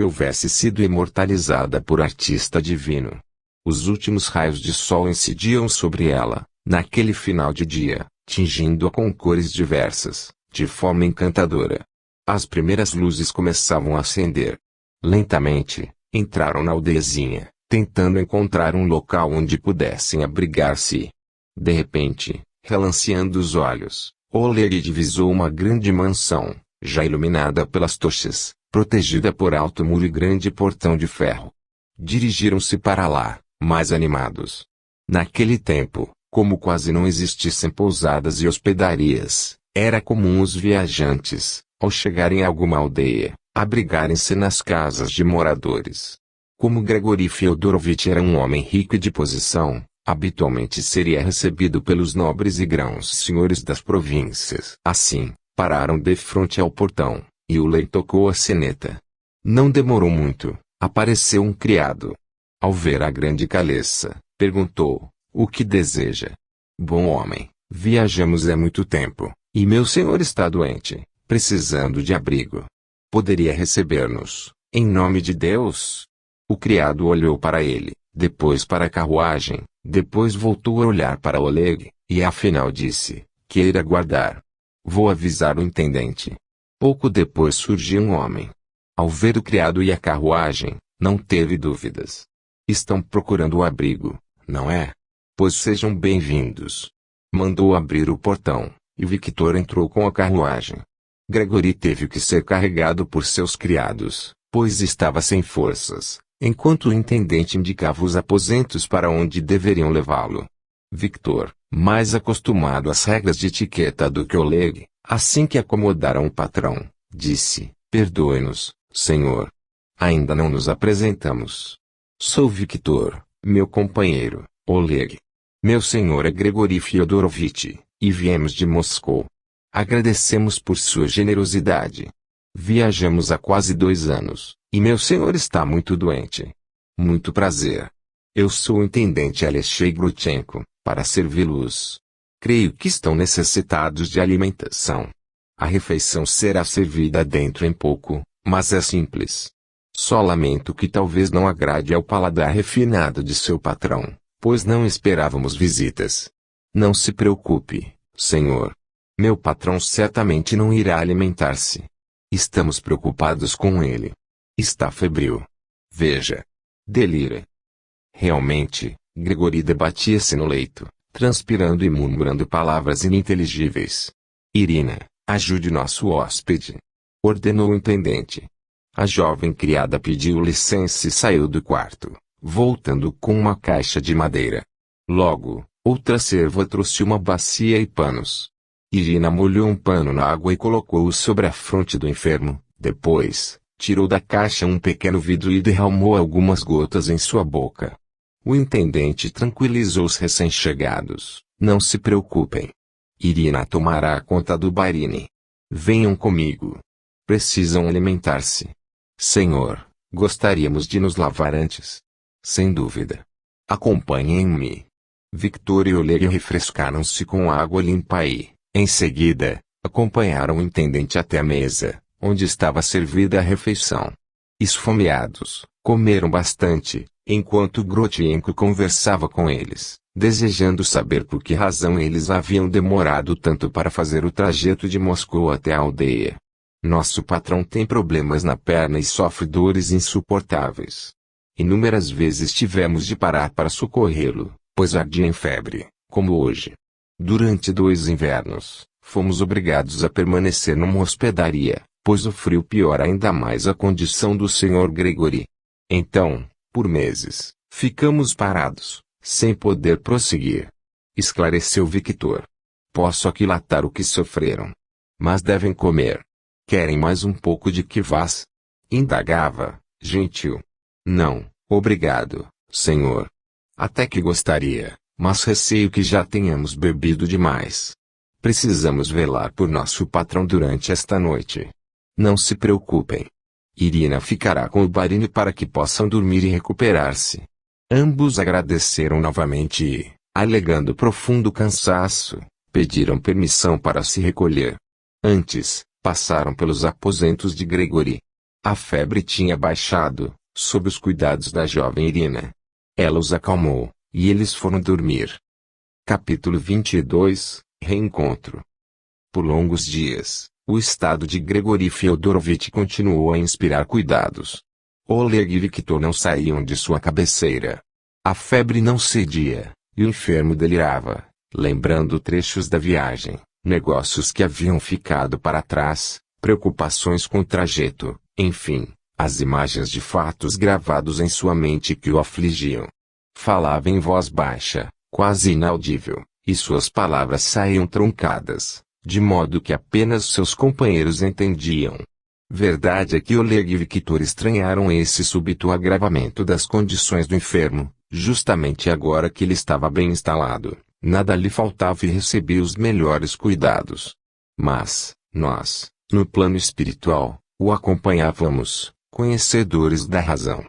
houvesse sido imortalizada por artista divino. Os últimos raios de sol incidiam sobre ela, naquele final de dia, tingindo-a com cores diversas, de forma encantadora. As primeiras luzes começavam a acender. Lentamente, entraram na aldeiazinha, tentando encontrar um local onde pudessem abrigar-se. De repente, relanceando os olhos, Oleg divisou uma grande mansão, já iluminada pelas tochas, protegida por alto muro e grande portão de ferro. Dirigiram-se para lá, mais animados. Naquele tempo, como quase não existissem pousadas e hospedarias, era comum os viajantes, ao chegarem a alguma aldeia, abrigarem-se nas casas de moradores. Como Grigori Fyodorovich era um homem rico e de posição, habitualmente seria recebido pelos nobres e grãos senhores das províncias. Assim, pararam de frente ao portão, e Oleg tocou a sineta. Não demorou muito, apareceu um criado. Ao ver a grande caleça, perguntou: "O que deseja?" "Bom homem, viajamos há muito tempo, e meu senhor está doente, precisando de abrigo. Poderia receber-nos, em nome de Deus?" O criado olhou para ele, depois para a carruagem, depois voltou a olhar para Oleg, e afinal disse: "Queira aguardar. Vou avisar o intendente." Pouco depois surgiu um homem. Ao ver o criado e a carruagem, não teve dúvidas. "Estão procurando o abrigo, não é? Pois sejam bem-vindos." Mandou abrir o portão, e Victor entrou com a carruagem. Grigori teve que ser carregado por seus criados, pois estava sem forças, enquanto o intendente indicava os aposentos para onde deveriam levá-lo. Victor, mais acostumado às regras de etiqueta do que Oleg, assim que acomodaram o patrão, disse: "Perdoe-nos, senhor. Ainda não nos apresentamos. Sou Victor, meu companheiro, Oleg. Meu senhor é Grigori Fyodorovich, e viemos de Moscou. Agradecemos por sua generosidade. Viajamos há quase 2 anos, e meu senhor está muito doente." "Muito prazer. Eu sou o intendente Alexei Grutchenko, para servi-los. Creio que estão necessitados de alimentação. A refeição será servida dentro em pouco, mas é simples. Só lamento que talvez não agrade ao paladar refinado de seu patrão, pois não esperávamos visitas." "Não se preocupe, senhor. Meu patrão certamente não irá alimentar-se. Estamos preocupados com ele. Está febril. Veja. Delira." Realmente, Grigori debatia-se no leito, transpirando e murmurando palavras ininteligíveis. "Irina, ajude nosso hóspede", ordenou o intendente. A jovem criada pediu licença e saiu do quarto, voltando com uma caixa de madeira. Logo, outra serva trouxe uma bacia e panos. Irina molhou um pano na água e colocou-o sobre a fronte do enfermo. Depois, tirou da caixa um pequeno vidro e derramou algumas gotas em sua boca. O intendente tranquilizou os recém-chegados: "Não se preocupem. Irina tomará conta do Barini. Venham comigo. Precisam alimentar-se." "Senhor, gostaríamos de nos lavar antes." "Sem dúvida. Acompanhem-me." Victor e Oleg refrescaram-se com água limpa e, em seguida, acompanharam o intendente até a mesa, onde estava servida a refeição. Esfomeados, comeram bastante, enquanto Grotchenko conversava com eles, desejando saber por que razão eles haviam demorado tanto para fazer o trajeto de Moscou até a aldeia. "Nosso patrão tem problemas na perna e sofre dores insuportáveis. Inúmeras vezes tivemos de parar para socorrê-lo, pois ardia em febre, como hoje. Durante 2 invernos, fomos obrigados a permanecer numa hospedaria, pois o frio piora ainda mais a condição do Sr. Grigori. Então, por meses, ficamos parados, sem poder prosseguir." Esclareceu Victor. "Posso aquilatar o que sofreram. Mas devem comer. Querem mais um pouco de kvass?" indagava, gentil. "Não, obrigado, senhor. Até que gostaria, mas receio que já tenhamos bebido demais. Precisamos velar por nosso patrão durante esta noite." "Não se preocupem. Irina ficará com o Barini para que possam dormir e recuperar-se." Ambos agradeceram novamente e, alegando profundo cansaço, pediram permissão para se recolher. Antes, passaram pelos aposentos de Grigori. A febre tinha baixado, sob os cuidados da jovem Irina. Ela os acalmou, e eles foram dormir. Capítulo 22 Reencontro. Por longos dias, o estado de Grigori Fyodorovich continuou a inspirar cuidados. Oleg e Viktor não saíam de sua cabeceira. A febre não cedia, e o enfermo delirava, lembrando trechos da viagem, negócios que haviam ficado para trás, preocupações com o trajeto, enfim, as imagens de fatos gravados em sua mente que o afligiam. Falava em voz baixa, quase inaudível, e suas palavras saíam truncadas, de modo que apenas seus companheiros entendiam. Verdade é que Oleg e Viktor estranharam esse súbito agravamento das condições do enfermo, justamente agora que ele estava bem instalado, nada lhe faltava e recebia os melhores cuidados. Mas, nós, no plano espiritual, o acompanhávamos, conhecedores da razão.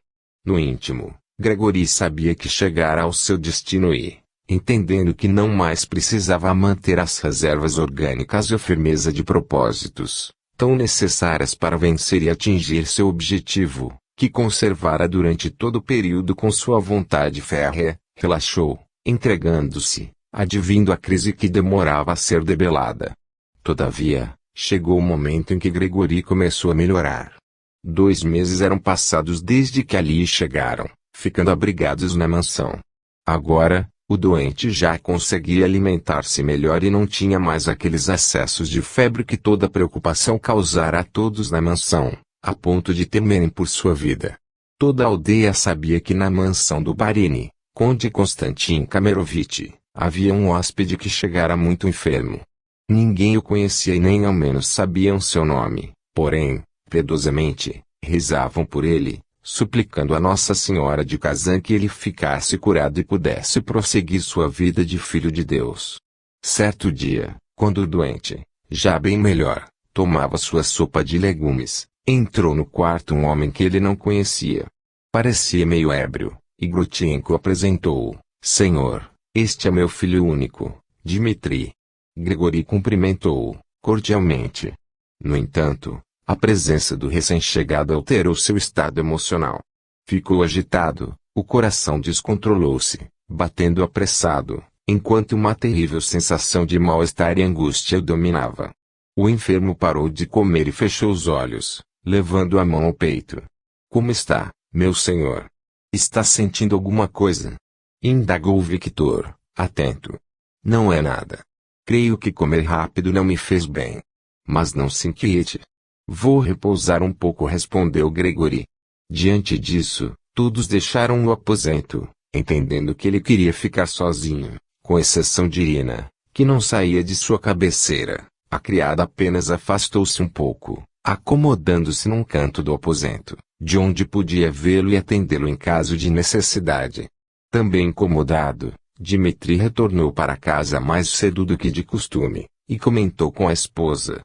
No íntimo, Grigori sabia que chegara ao seu destino e, entendendo que não mais precisava manter as reservas orgânicas e a firmeza de propósitos, tão necessárias para vencer e atingir seu objetivo, que conservara durante todo o período com sua vontade férrea, relaxou, entregando-se, advindo a crise que demorava a ser debelada. Todavia, chegou o momento em que Grigori começou a melhorar. 2 meses eram passados desde que ali chegaram, ficando abrigados na mansão. Agora, o doente já conseguia alimentar-se melhor e não tinha mais aqueles acessos de febre que toda preocupação causara a todos na mansão, a ponto de temerem por sua vida. Toda a aldeia sabia que na mansão do Barini, conde Konstantin Kamerovich, havia um hóspede que chegara muito enfermo. Ninguém o conhecia e nem ao menos sabiam seu nome, porém, piedosamente, rezavam por ele, suplicando a Nossa Senhora de Kazan que ele ficasse curado e pudesse prosseguir sua vida de filho de Deus. Certo dia, quando o doente, já bem melhor, tomava sua sopa de legumes, entrou no quarto um homem que ele não conhecia. Parecia meio ébrio, e Grutchenko apresentou-o. Senhor, este é meu filho único, Dmitri. Grigori cumprimentou-o, cordialmente. No entanto, a presença do recém-chegado alterou seu estado emocional. Ficou agitado, o coração descontrolou-se, batendo apressado, enquanto uma terrível sensação de mal-estar e angústia o dominava. O enfermo parou de comer e fechou os olhos, levando a mão ao peito. Como está, meu senhor? Está sentindo alguma coisa? Indagou Victor, atento. Não é nada. Creio que comer rápido não me fez bem. Mas não se inquiete. Vou repousar um pouco, respondeu Grigori. Diante disso, todos deixaram o aposento, entendendo que ele queria ficar sozinho, com exceção de Irina, que não saía de sua cabeceira. A criada apenas afastou-se um pouco, acomodando-se num canto do aposento, de onde podia vê-lo e atendê-lo em caso de necessidade. Também incomodado, Dmitri retornou para casa mais cedo do que de costume, e comentou com a esposa.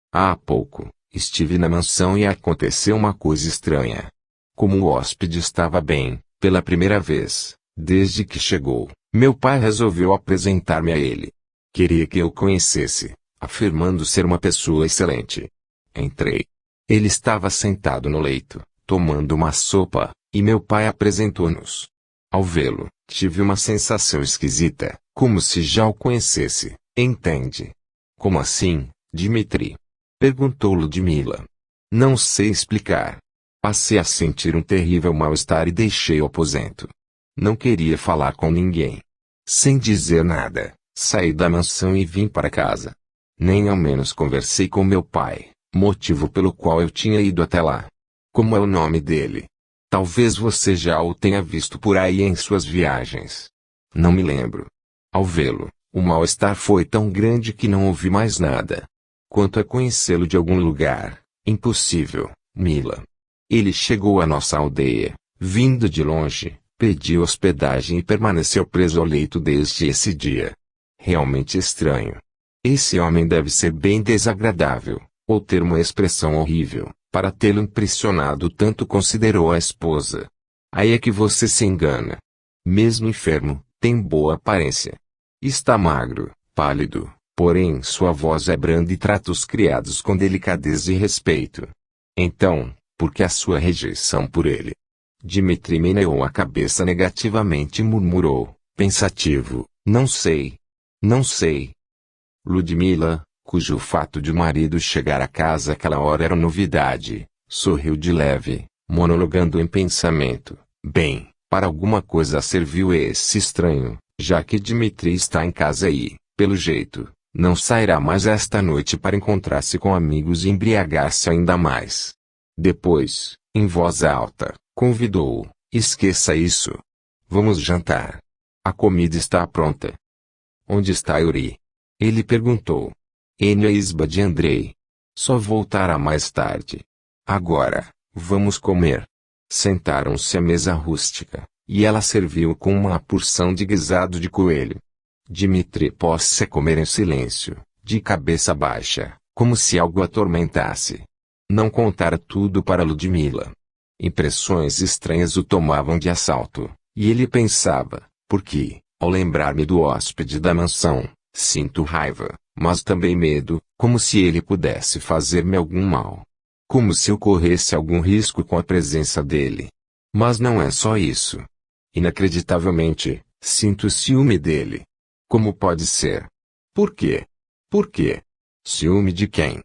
Há pouco, estive na mansão e aconteceu uma coisa estranha. Como o hóspede estava bem, pela primeira vez, desde que chegou, meu pai resolveu apresentar-me a ele. Queria que eu o conhecesse, afirmando ser uma pessoa excelente. Entrei. Ele estava sentado no leito, tomando uma sopa, e meu pai apresentou-nos. Ao vê-lo, tive uma sensação esquisita, como se já o conhecesse, entende? Como assim, Dmitri? Perguntou Ludmila. Não sei explicar. Passei a sentir um terrível mal-estar e deixei o aposento. Não queria falar com ninguém. Sem dizer nada, saí da mansão e vim para casa. Nem ao menos conversei com meu pai, motivo pelo qual eu tinha ido até lá. Como é o nome dele? Talvez você já o tenha visto por aí em suas viagens. Não me lembro. Ao vê-lo, o mal-estar foi tão grande que não ouvi mais nada. Quanto a conhecê-lo de algum lugar, impossível, Mila. Ele chegou à nossa aldeia, vindo de longe, pediu hospedagem e permaneceu preso ao leito desde esse dia. Realmente estranho. Esse homem deve ser bem desagradável, ou ter uma expressão horrível, para tê-lo impressionado tanto, considerou a esposa. Aí é que você se engana. Mesmo enfermo, tem boa aparência. Está magro, pálido, porém sua voz é branda e trata os criados com delicadeza e respeito. Então, porque a sua rejeição por ele. Dmitri meneou a cabeça negativamente e murmurou, pensativo, não sei. Não sei. Ludmila, cujo fato de o marido chegar a casa àquela hora era novidade, sorriu de leve, monologando em pensamento. Bem, para alguma coisa serviu esse estranho, já que Dmitri está em casa e, pelo jeito, não sairá mais esta noite para encontrar-se com amigos e embriagar-se ainda mais. Depois, em voz alta, convidou-o, esqueça isso. Vamos jantar. A comida está pronta. Onde está Yuri? Ele perguntou. Na isba de Andrei. Só voltará mais tarde. Agora, vamos comer. Sentaram-se à mesa rústica, e ela serviu com uma porção de guisado de coelho. Dmitri pôs-se a comer em silêncio, de cabeça baixa, como se algo atormentasse. Não contara tudo para Ludmila. Impressões estranhas o tomavam de assalto, e ele pensava, por que, ao lembrar-me do hóspede da mansão, sinto raiva, mas também medo, como se ele pudesse fazer-me algum mal. Como se eu corresse algum risco com a presença dele. Mas não é só isso. Inacreditavelmente, sinto ciúme dele. Como pode ser? Por quê? Por quê? Ciúme de quem?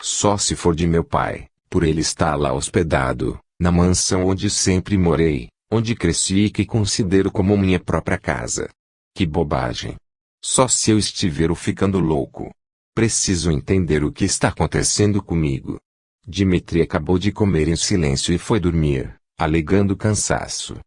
Só se for de meu pai, por ele estar lá hospedado, na mansão onde sempre morei, onde cresci e que considero como minha própria casa. Que bobagem. Só se eu estiver ficando louco. Preciso entender o que está acontecendo comigo. Dmitri acabou de comer em silêncio e foi dormir, alegando cansaço.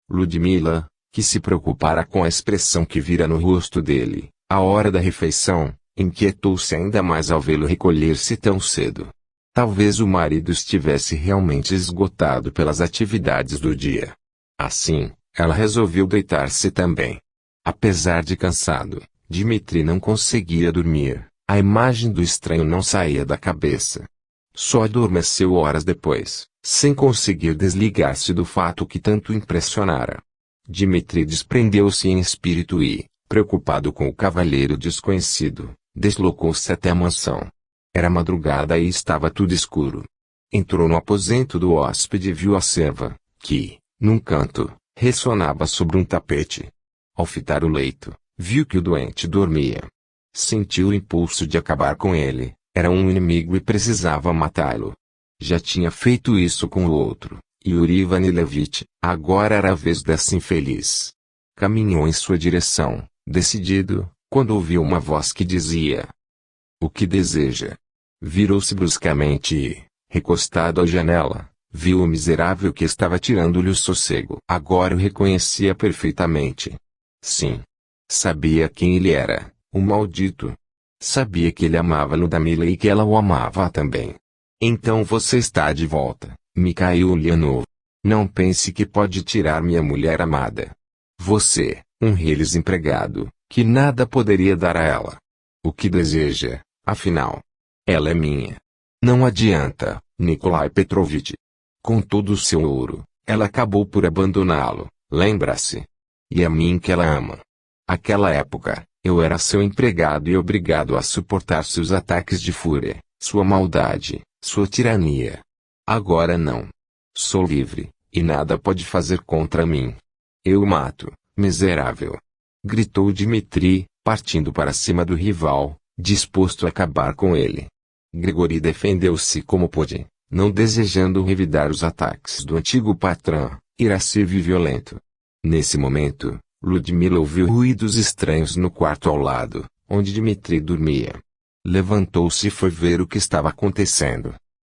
Ludmila, que se preocupara com a expressão que vira no rosto dele, à hora da refeição, inquietou-se ainda mais ao vê-lo recolher-se tão cedo. Talvez o marido estivesse realmente esgotado pelas atividades do dia. Assim, ela resolveu deitar-se também. Apesar de cansado, Dmitri não conseguia dormir, a imagem do estranho não saía da cabeça. Só adormeceu horas depois, sem conseguir desligar-se do fato que tanto impressionara. Dmitri desprendeu-se em espírito e, preocupado com o cavalheiro desconhecido, deslocou-se até a mansão. Era madrugada e estava tudo escuro. Entrou no aposento do hóspede e viu a serva, que, num canto, ressonava sobre um tapete. Ao fitar o leito, viu que o doente dormia. Sentiu o impulso de acabar com ele. Era um inimigo e precisava matá-lo. Já tinha feito isso com o outro, Yuri Ivanilevich, agora era a vez dessa infeliz. Caminhou em sua direção, decidido, quando ouviu uma voz que dizia: O que deseja? Virou-se bruscamente e, recostado à janela, viu o miserável que estava tirando-lhe o sossego. Agora o reconhecia perfeitamente. Sim. Sabia quem ele era, o maldito. Sabia que ele amava Ludmila e que ela o amava também. Então você está de volta, Mikhail Leonov. Não pense que pode tirar minha mulher amada. Você, um reles empregado, que nada poderia dar a ela. O que deseja, afinal? Ela é minha. Não adianta, Nikolai Petrovich. Com todo o seu ouro, ela acabou por abandoná-lo, lembra-se? E é a mim que ela ama. Aquela época, eu era seu empregado e obrigado a suportar seus ataques de fúria, sua maldade, sua tirania. Agora não. Sou livre, e nada pode fazer contra mim. Eu o mato, miserável. Gritou Dmitri, partindo para cima do rival, disposto a acabar com ele. Grigori defendeu-se como pôde, não desejando revidar os ataques do antigo patrão, irascível e violento. Nesse momento, Ludmila ouviu ruídos estranhos no quarto ao lado, onde Dmitri dormia. Levantou-se e foi ver o que estava acontecendo.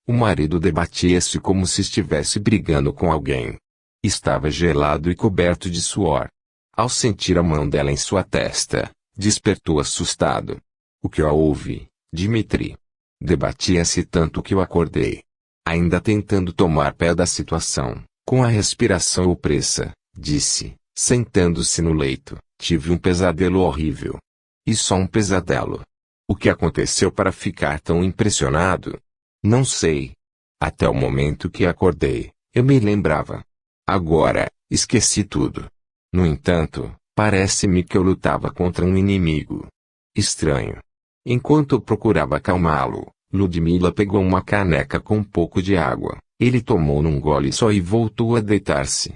O marido debatia-se como se estivesse brigando com alguém. Estava gelado e coberto de suor. Ao sentir a mão dela em sua testa, despertou assustado. O que houve, Dmitri? Debatia-se tanto que eu acordei. Ainda tentando tomar pé da situação, com a respiração opressa, disse, sentando-se no leito, tive um pesadelo horrível. E só um pesadelo. O que aconteceu para ficar tão impressionado? Não sei. Até o momento que acordei, eu me lembrava. Agora, esqueci tudo. No entanto, parece-me que eu lutava contra um inimigo. Estranho. Enquanto eu procurava acalmá-lo, Ludmila pegou uma caneca com um pouco de água, Ele tomou num gole só e voltou a deitar-se.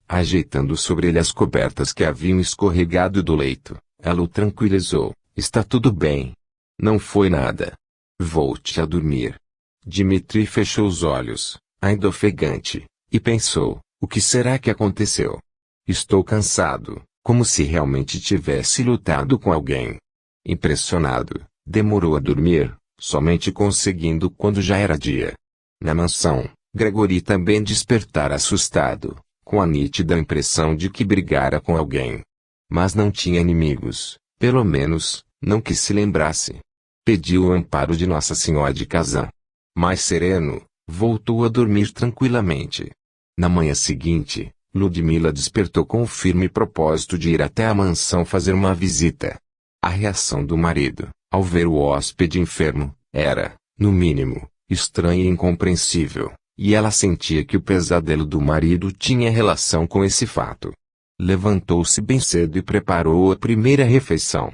Ajeitando sobre ele as cobertas que haviam escorregado do leito, ela o tranquilizou. Está tudo bem. Não foi nada. Volte a dormir. Dmitri fechou os olhos, ainda ofegante, e pensou, o que será que aconteceu? Estou cansado, como se realmente tivesse lutado com alguém. Impressionado, demorou a dormir, somente conseguindo quando já era dia. Na mansão, Gregory também despertara assustado, com a nítida impressão de que brigara com alguém. Mas não tinha inimigos, pelo menos, não que se lembrasse. Pediu o amparo de Nossa Senhora de Kazan. Mais sereno, voltou a dormir tranquilamente. Na manhã seguinte, Ludmila despertou com o firme propósito de ir até a mansão fazer uma visita. A reação do marido, ao ver o hóspede enfermo, era, no mínimo, estranha e incompreensível, e ela sentia que o pesadelo do marido tinha relação com esse fato. Levantou-se bem cedo e preparou a primeira refeição.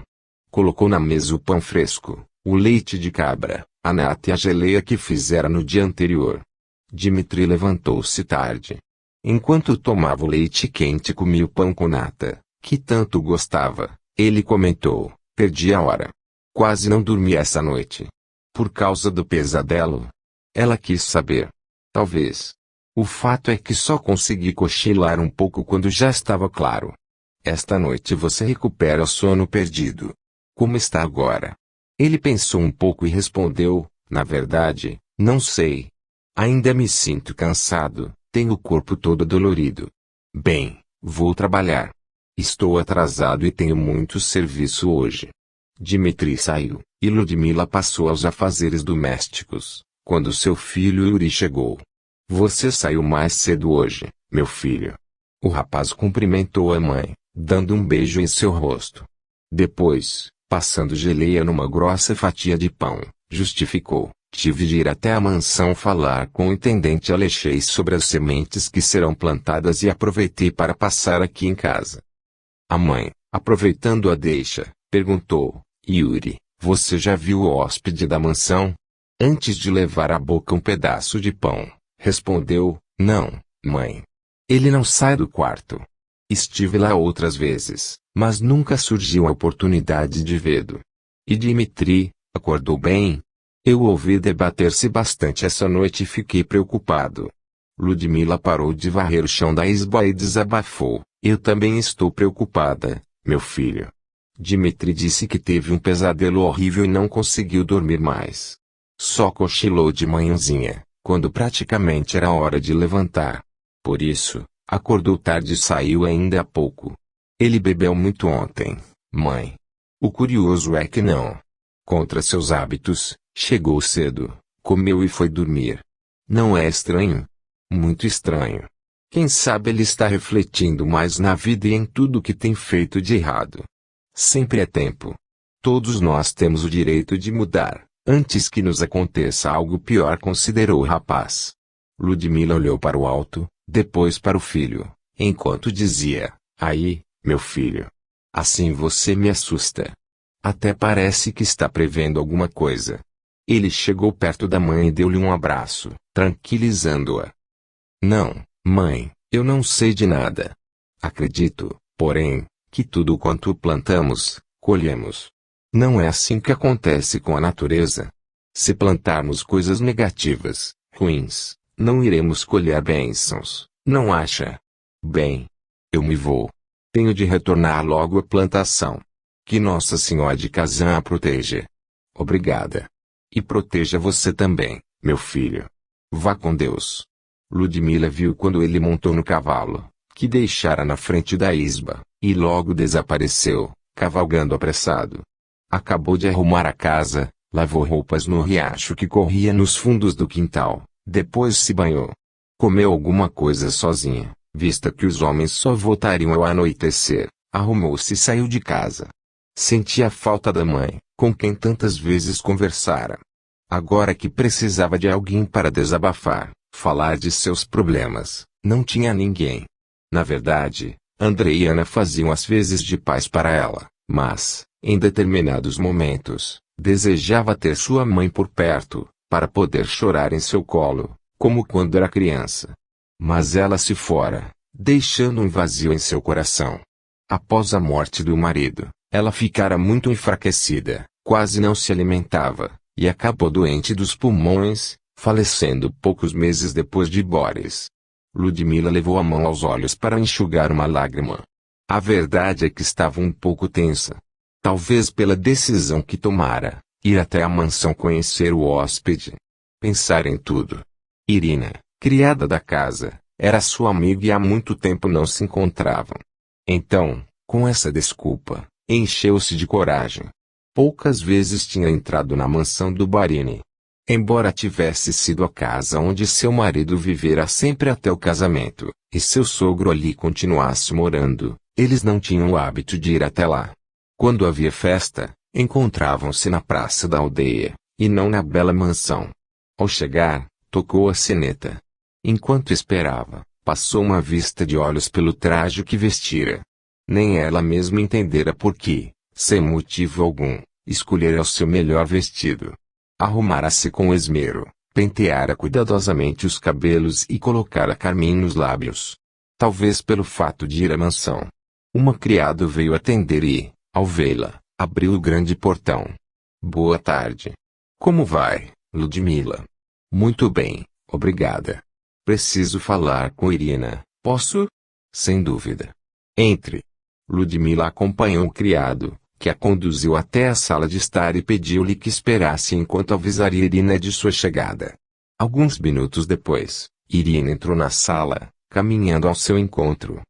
Colocou na mesa o pão fresco, o leite de cabra, a nata e a geleia que fizera no dia anterior. Dmitri levantou-se tarde. Enquanto tomava o leite quente e comia o pão com nata, que tanto gostava, ele comentou, perdi a hora. Quase não dormi essa noite. Por causa do pesadelo? Ela quis saber. Talvez. O fato é que só consegui cochilar um pouco quando já estava claro. Esta noite você recupera o sono perdido. Como está agora? Ele pensou um pouco e respondeu, na verdade, não sei. Ainda me sinto cansado, tenho o corpo todo dolorido. Bem, vou trabalhar. Estou atrasado e tenho muito serviço hoje. Dmitri saiu, e Ludmila passou aos afazeres domésticos, quando seu filho Yuri chegou. Você saiu mais cedo hoje, meu filho. O rapaz cumprimentou a mãe, dando um beijo em seu rosto. Depois, passando geleia numa grossa fatia de pão, justificou, tive de ir até a mansão falar com o intendente Alexei sobre as sementes que serão plantadas e aproveitei para passar aqui em casa. A mãe, aproveitando a deixa, perguntou, Yuri, você já viu o hóspede da mansão? Antes de levar à boca um pedaço de pão, respondeu, não, mãe. Ele não sai do quarto. Estive lá outras vezes, mas nunca surgiu a oportunidade de vê-lo. E Dmitri, acordou bem? Eu ouvi debater-se bastante essa noite e fiquei preocupado. Ludmila parou de varrer o chão da isba e desabafou, eu também estou preocupada, meu filho. Dmitri disse que teve um pesadelo horrível e não conseguiu dormir mais. Só cochilou de manhãzinha, quando praticamente era hora de levantar. Por isso, acordou tarde e saiu ainda há pouco. Ele bebeu muito ontem, mãe. O curioso é que não. Contra seus hábitos, chegou cedo, comeu e foi dormir. Não é estranho? Muito estranho. Quem sabe ele está refletindo mais na vida e em tudo que tem feito de errado. Sempre é tempo. Todos nós temos o direito de mudar, antes que nos aconteça algo pior, considerou o rapaz. Ludmila olhou para o alto, depois para o filho, enquanto dizia, aí, meu filho. Assim você me assusta. Até parece que está prevendo alguma coisa. Ele chegou perto da mãe e deu-lhe um abraço, tranquilizando-a. Não, mãe, eu não sei de nada. Acredito, porém, que tudo quanto plantamos, colhemos. Não é assim que acontece com a natureza. Se plantarmos coisas negativas, ruins, não iremos colher bênçãos, não acha? Bem, eu me vou. Tenho de retornar logo à plantação. Que Nossa Senhora de Kazan a proteja. Obrigada. E proteja você também, meu filho. Vá com Deus. Ludmila viu quando ele montou no cavalo, que deixara na frente da isba, e logo desapareceu, cavalgando apressado. Acabou de arrumar a casa, lavou roupas no riacho que corria nos fundos do quintal, depois se banhou. Comeu alguma coisa sozinha, vista que os homens só voltariam ao anoitecer, arrumou-se e saiu de casa. Sentia a falta da mãe, com quem tantas vezes conversara. Agora que precisava de alguém para desabafar, falar de seus problemas, não tinha ninguém. Na verdade, Andrei e Ana faziam as vezes de pais para ela, mas, em determinados momentos, desejava ter sua mãe por perto, para poder chorar em seu colo, como quando era criança. Mas ela se fora, deixando um vazio em seu coração. Após a morte do marido, ela ficara muito enfraquecida, quase não se alimentava, e acabou doente dos pulmões, falecendo poucos meses depois de Boris. Ludmila levou a mão aos olhos para enxugar uma lágrima. A verdade é que estava um pouco tensa. Talvez pela decisão que tomara, ir até a mansão conhecer o hóspede. Pensar em tudo. Irina, criada da casa, era sua amiga e há muito tempo não se encontravam. Então, com essa desculpa, encheu-se de coragem. Poucas vezes tinha entrado na mansão do Barini. Embora tivesse sido a casa onde seu marido vivera sempre até o casamento, e seu sogro ali continuasse morando, eles não tinham o hábito de ir até lá. Quando havia festa, encontravam-se na praça da aldeia, e não na bela mansão. Ao chegar, tocou a sineta. Enquanto esperava, passou uma vista de olhos pelo traje que vestira. Nem ela mesma entendera por que, sem motivo algum, escolhera o seu melhor vestido. Arrumara-se com esmero, penteara cuidadosamente os cabelos e colocara carmim nos lábios. Talvez pelo fato de ir à mansão. Uma criada veio atender e, ao vê-la, abriu o grande portão. Boa tarde. Como vai, Ludmila? Muito bem, obrigada. Preciso falar com Irina, posso? Sem dúvida. Entre. Ludmila acompanhou o criado, que a conduziu até a sala de estar e pediu-lhe que esperasse enquanto avisaria Irina de sua chegada. Alguns minutos depois, Irina entrou na sala, caminhando ao seu encontro.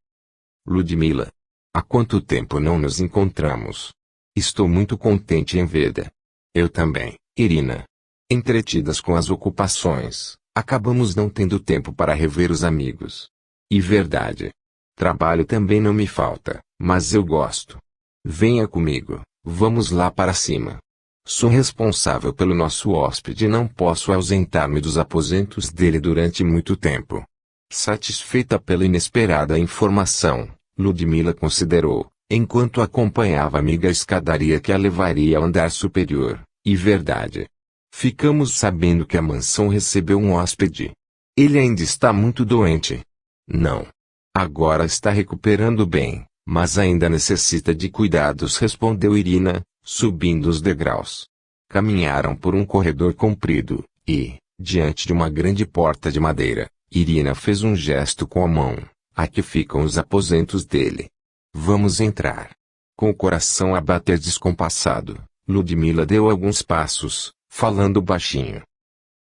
Ludmila. Há quanto tempo não nos encontramos? Estou muito contente em vê-la. Eu também, Irina. Entretidas com as ocupações, acabamos não tendo tempo para rever os amigos. E verdade. Trabalho também não me falta, mas eu gosto. Venha comigo, vamos lá para cima. Sou responsável pelo nosso hóspede e não posso ausentar-me dos aposentos dele durante muito tempo. Satisfeita pela inesperada informação, Ludmila considerou, enquanto acompanhava a amiga a escadaria que a levaria ao andar superior, e verdade. Ficamos sabendo que a mansão recebeu um hóspede. Ele ainda está muito doente. Não. Agora está recuperando bem, mas ainda necessita de cuidados, respondeu Irina, subindo os degraus. Caminharam por um corredor comprido, e, diante de uma grande porta de madeira, Irina fez um gesto com a mão. Aqui ficam os aposentos dele. Vamos entrar. Com o coração a bater descompassado, Ludmila deu alguns passos, falando baixinho.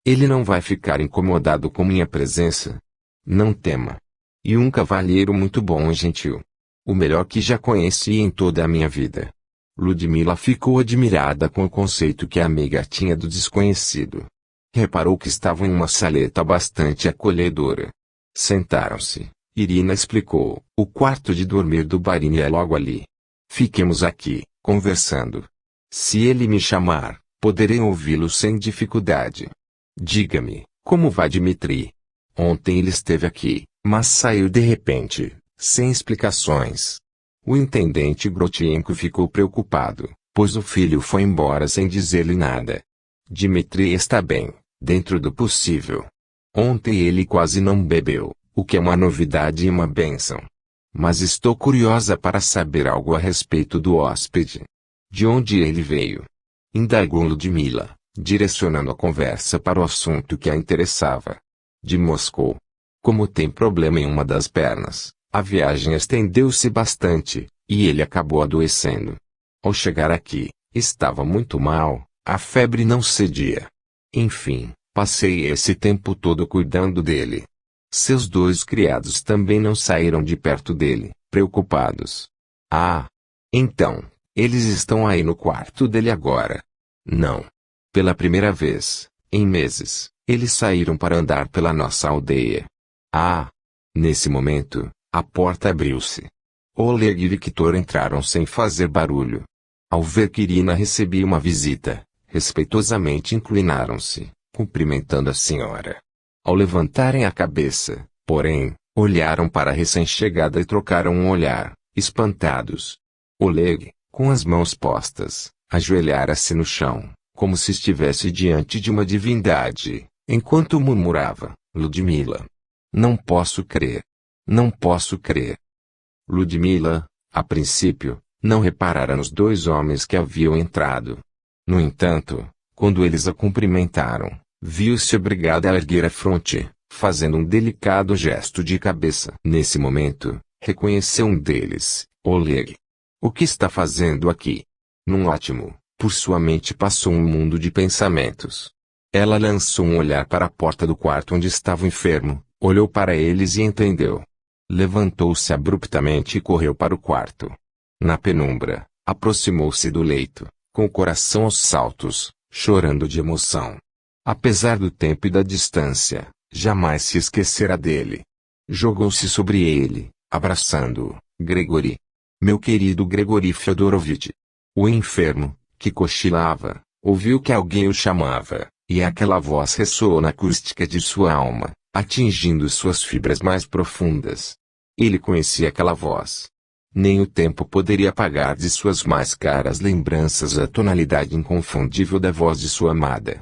Ele não vai ficar incomodado com minha presença? Não tema. E um cavalheiro muito bom e gentil. O melhor que já conheci em toda a minha vida. Ludmila ficou admirada com o conceito que a amiga tinha do desconhecido. Reparou que estavam em uma saleta bastante acolhedora. Sentaram-se. Irina explicou, o quarto de dormir do Barini é logo ali. Fiquemos aqui, conversando. Se ele me chamar, poderei ouvi-lo sem dificuldade. Diga-me, como vai Dmitri? Ontem ele esteve aqui, mas saiu de repente, sem explicações. O intendente Grotienko ficou preocupado, pois o filho foi embora sem dizer-lhe nada. Dmitri está bem, dentro do possível. Ontem ele quase não bebeu, o que é uma novidade e uma bênção. Mas estou curiosa para saber algo a respeito do hóspede. De onde ele veio? Indagou Ludmila, direcionando a conversa para o assunto que a interessava. De Moscou. Como tem problema em uma das pernas, a viagem estendeu-se bastante, e ele acabou adoecendo. Ao chegar aqui, estava muito mal, a febre não cedia. Enfim, passei esse tempo todo cuidando dele. Seus dois criados também não saíram de perto dele, preocupados. Ah! Então, eles estão aí no quarto dele agora? Não. Pela primeira vez, em meses, eles saíram para andar pela nossa aldeia. Ah! Nesse momento, a porta abriu-se. Oleg e Victor entraram sem fazer barulho. Ao ver que Irina recebia uma visita, respeitosamente inclinaram-se, cumprimentando a senhora. Ao levantarem a cabeça, porém, olharam para a recém-chegada e trocaram um olhar, espantados. Oleg, com as mãos postas, ajoelhara-se no chão, como se estivesse diante de uma divindade, enquanto murmurava, Ludmila. Não posso crer. Não posso crer. Ludmila, a princípio, não reparara nos dois homens que haviam entrado. No entanto, quando eles a cumprimentaram, viu-se obrigada a erguer a fronte, fazendo um delicado gesto de cabeça. Nesse momento, reconheceu um deles, Oleg. O que está fazendo aqui? Num átimo, por sua mente passou um mundo de pensamentos. Ela lançou um olhar para a porta do quarto onde estava o enfermo, olhou para eles e entendeu. Levantou-se abruptamente e correu para o quarto. Na penumbra, aproximou-se do leito, com o coração aos saltos, chorando de emoção. Apesar do tempo e da distância, jamais se esquecera dele. Jogou-se sobre ele, abraçando-o. Grigori. Meu querido Grigori Fyodorovitch. O enfermo, que cochilava, ouviu que alguém o chamava, e aquela voz ressoou na acústica de sua alma, atingindo suas fibras mais profundas. Ele conhecia aquela voz. Nem o tempo poderia apagar de suas mais caras lembranças a tonalidade inconfundível da voz de sua amada.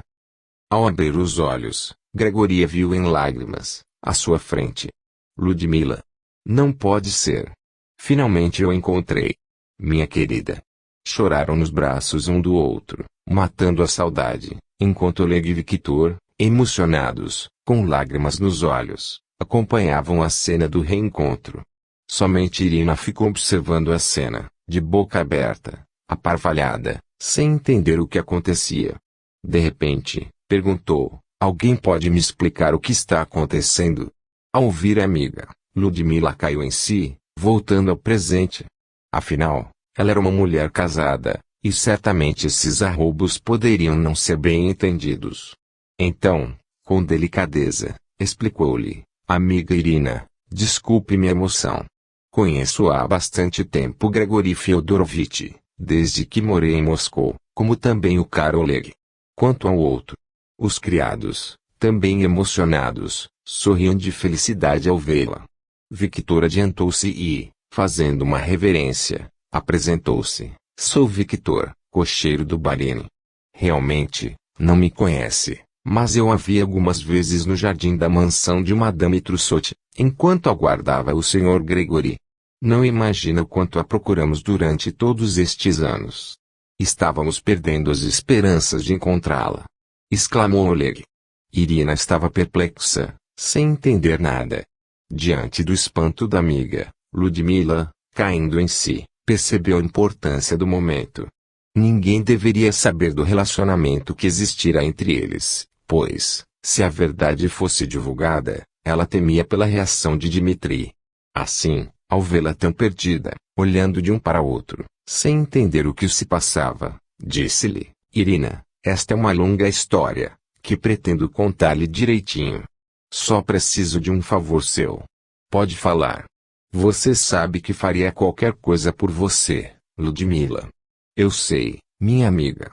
Ao abrir os olhos, Grigori a viu em lágrimas, à sua frente. Ludmila. Não pode ser. Finalmente eu encontrei. Minha querida. Choraram nos braços um do outro, matando a saudade, enquanto Oleg e Victor, emocionados, com lágrimas nos olhos, acompanhavam a cena do reencontro. Somente Irina ficou observando a cena, de boca aberta, aparvalhada, sem entender o que acontecia. De repente, perguntou, alguém pode me explicar o que está acontecendo? Ao ouvir a amiga, Ludmila caiu em si, voltando ao presente. Afinal, ela era uma mulher casada, e certamente esses arroubos poderiam não ser bem entendidos. Então, com delicadeza, explicou-lhe, amiga Irina, desculpe minha emoção. Conheço há bastante tempo Grigori Fyodorovitch, desde que morei em Moscou, como também o caro Oleg. Quanto ao outro, os criados, também emocionados, sorriam de felicidade ao vê-la. Victor adiantou-se e, fazendo uma reverência, apresentou-se. Sou Victor, cocheiro do Barini. Realmente, não me conhece, mas eu a vi algumas vezes no jardim da mansão de Madame Trossot, enquanto aguardava o Sr. Grigori. Não imagina o quanto a procuramos durante todos estes anos. Estávamos perdendo as esperanças de encontrá-la. Exclamou Oleg. Irina estava perplexa, sem entender nada. Diante do espanto da amiga, Ludmila, caindo em si, percebeu a importância do momento. Ninguém deveria saber do relacionamento que existira entre eles, pois, se a verdade fosse divulgada, ela temia pela reação de Dmitri. Assim, ao vê-la tão perdida, olhando de um para outro, sem entender o que se passava, disse-lhe, Irina, esta é uma longa história, que pretendo contar-lhe direitinho. Só preciso de um favor seu. Pode falar. Você sabe que faria qualquer coisa por você, Ludmila. Eu sei, minha amiga.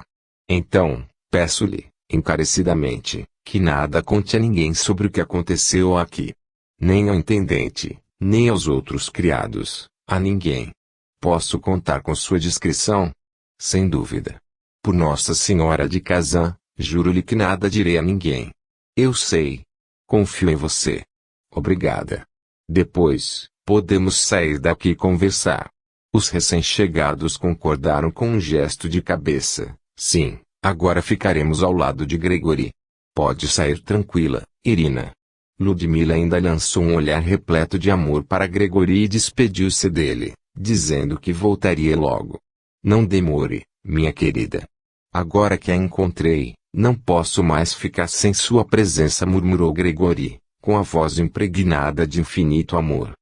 Então, peço-lhe, encarecidamente, que nada conte a ninguém sobre o que aconteceu aqui. Nem ao intendente, nem aos outros criados, a ninguém. Posso contar com sua discrição? Sem dúvida. Por Nossa Senhora de Kazan, juro-lhe que nada direi a ninguém. Eu sei. Confio em você. Obrigada. Depois, podemos sair daqui e conversar. Os recém-chegados concordaram com um gesto de cabeça. Sim, agora ficaremos ao lado de Grigori. Pode sair tranquila, Irina. Ludmila ainda lançou um olhar repleto de amor para Grigori e despediu-se dele, dizendo que voltaria logo. Não demore, minha querida. Agora que a encontrei, não posso mais ficar sem sua presença, murmurou Grigori, com a voz impregnada de infinito amor.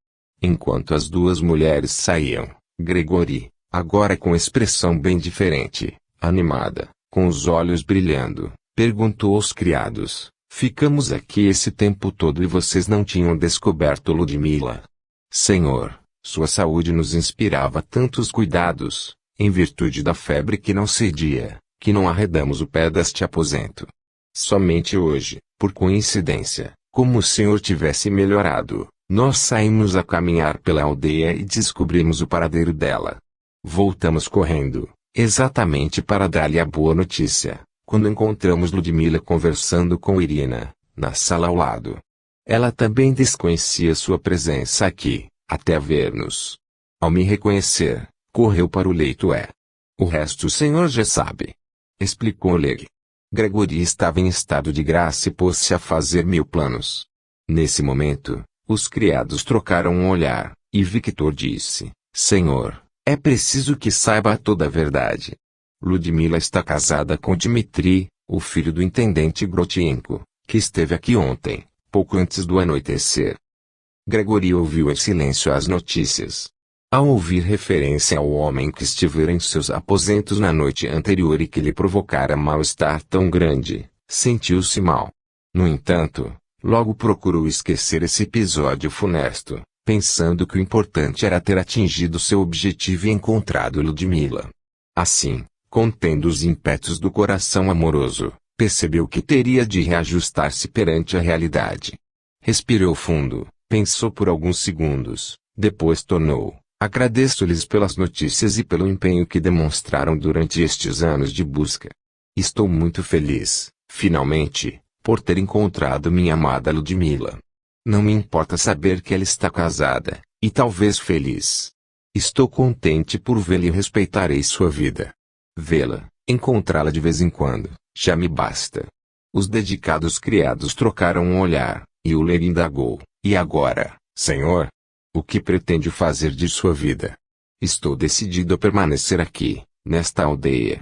Enquanto as duas mulheres saíam, Grigori, agora com expressão bem diferente, animada, com os olhos brilhando, perguntou aos criados, ficamos aqui esse tempo todo e vocês não tinham descoberto Ludmila? Senhor, sua saúde nos inspirava tantos cuidados, em virtude da febre que não cedia, que não arredamos o pé deste aposento. Somente hoje, por coincidência, como o senhor tivesse melhorado, nós saímos a caminhar pela aldeia e descobrimos o paradeiro dela. Voltamos correndo, exatamente para dar-lhe a boa notícia, quando encontramos Ludmila conversando com Irina, na sala ao lado. Ela também desconhecia sua presença aqui, até ver-nos. Ao me reconhecer, correu para o leito. O resto o senhor já sabe, explicou Leg. Gregory estava em estado de graça e pôs-se a fazer mil planos. Nesse momento, os criados trocaram um olhar, e Victor disse: Senhor, é preciso que saiba toda a verdade. Ludmila está casada com Dmitri, o filho do intendente Grotienko, que esteve aqui ontem, pouco antes do anoitecer. Gregory ouviu em silêncio as notícias. Ao ouvir referência ao homem que estivera em seus aposentos na noite anterior e que lhe provocara mal-estar tão grande, sentiu-se mal. No entanto, logo procurou esquecer esse episódio funesto, pensando que o importante era ter atingido seu objetivo e encontrado Ludmila. Assim, contendo os ímpetos do coração amoroso, percebeu que teria de reajustar-se perante a realidade. Respirou fundo, pensou por alguns segundos, depois tornou: Agradeço-lhes pelas notícias e pelo empenho que demonstraram durante estes anos de busca. Estou muito feliz, finalmente, por ter encontrado minha amada Ludmila. Não me importa saber que ela está casada, e talvez feliz. Estou contente por vê-la e respeitarei sua vida. Vê-la, encontrá-la de vez em quando, já me basta. Os dedicados criados trocaram um olhar, e o Leg indagou: E agora, senhor? O que pretende fazer de sua vida? Estou decidido a permanecer aqui, nesta aldeia.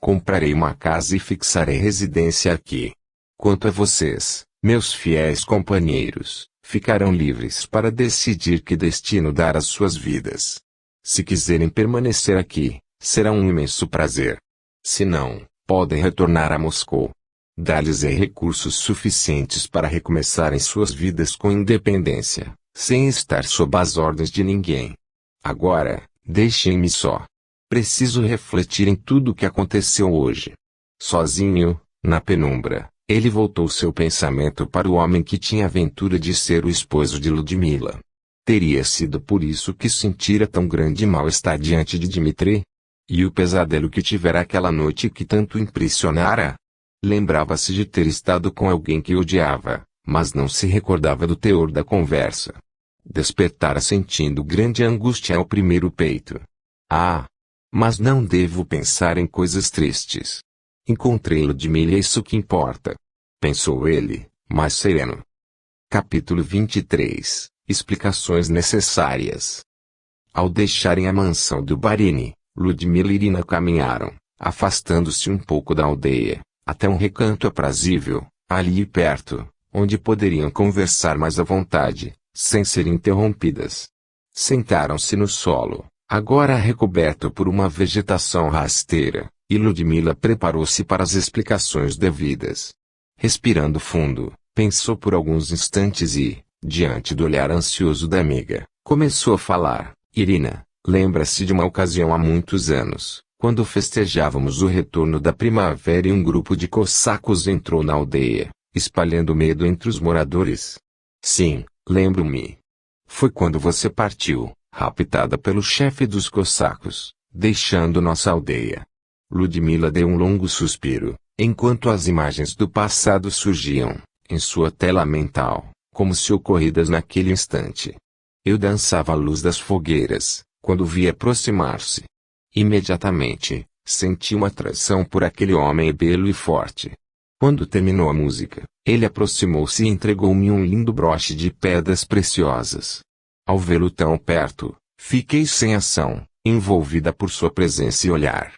Comprarei uma casa e fixarei residência aqui. Quanto a vocês, meus fiéis companheiros, ficarão livres para decidir que destino dar às suas vidas. Se quiserem permanecer aqui, será um imenso prazer. Se não, podem retornar a Moscou. Dar-lhes-ei recursos suficientes para recomeçarem suas vidas com independência, sem estar sob as ordens de ninguém. Agora, deixem-me só. Preciso refletir em tudo o que aconteceu hoje. Sozinho, na penumbra, ele voltou seu pensamento para o homem que tinha a aventura de ser o esposo de Ludmila. Teria sido por isso que sentira tão grande mal-estar diante de Dmitri? E o pesadelo que tivera aquela noite que tanto impressionara? Lembrava-se de ter estado com alguém que odiava, mas não se recordava do teor da conversa. Despertara sentindo grande angústia ao primeiro peito. Mas não devo pensar em coisas tristes. Encontrei Ludmila, é isso que importa. Pensou ele, mais sereno. Capítulo 23. Explicações necessárias. Ao deixarem a mansão do Barini, Ludmila e Irina caminharam, afastando-se um pouco da aldeia, até um recanto aprazível, ali perto, onde poderiam conversar mais à vontade, sem ser interrompidas. Sentaram-se no solo, agora recoberto por uma vegetação rasteira, e Ludmila preparou-se para as explicações devidas. Respirando fundo, pensou por alguns instantes e, diante do olhar ansioso da amiga, começou a falar. Irina, lembra-se de uma ocasião há muitos anos, quando festejávamos o retorno da primavera e um grupo de cossacos entrou na aldeia, espalhando medo entre os moradores? Sim, lembro-me. Foi quando você partiu, raptada pelo chefe dos cossacos, deixando nossa aldeia. Ludmila deu um longo suspiro, enquanto as imagens do passado surgiam, em sua tela mental, como se ocorridas naquele instante. Eu dançava à luz das fogueiras, quando vi aproximar-se. Imediatamente, senti uma atração por aquele homem belo e forte. Quando terminou a música, ele aproximou-se e entregou-me um lindo broche de pedras preciosas. Ao vê-lo tão perto, fiquei sem ação, envolvida por sua presença e olhar.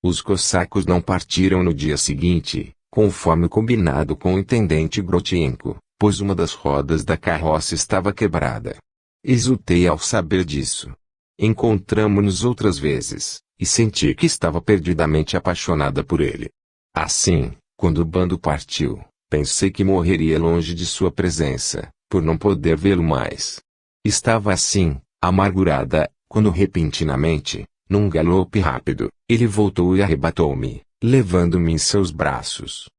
Os cossacos não partiram no dia seguinte, conforme combinado com o intendente Grotienko, pois uma das rodas da carroça estava quebrada. Exultei ao saber disso. Encontramo-nos outras vezes, e senti que estava perdidamente apaixonada por ele. Assim, quando o bando partiu, pensei que morreria longe de sua presença, por não poder vê-lo mais. Estava assim, amargurada, quando repentinamente, num galope rápido, ele voltou e arrebatou-me, levando-me em seus braços.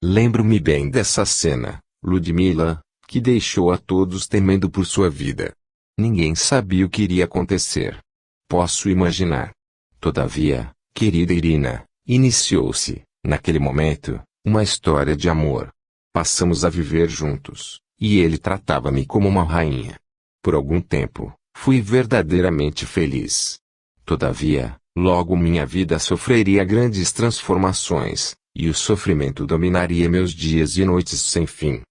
Lembro-me bem dessa cena, Ludmila, que deixou a todos temendo por sua vida. Ninguém sabia o que iria acontecer. Posso imaginar. Todavia, querida Irina, iniciou-se, naquele momento, uma história de amor. Passamos a viver juntos, e ele tratava-me como uma rainha. Por algum tempo, fui verdadeiramente feliz. Todavia, logo minha vida sofreria grandes transformações, e o sofrimento dominaria meus dias e noites sem fim.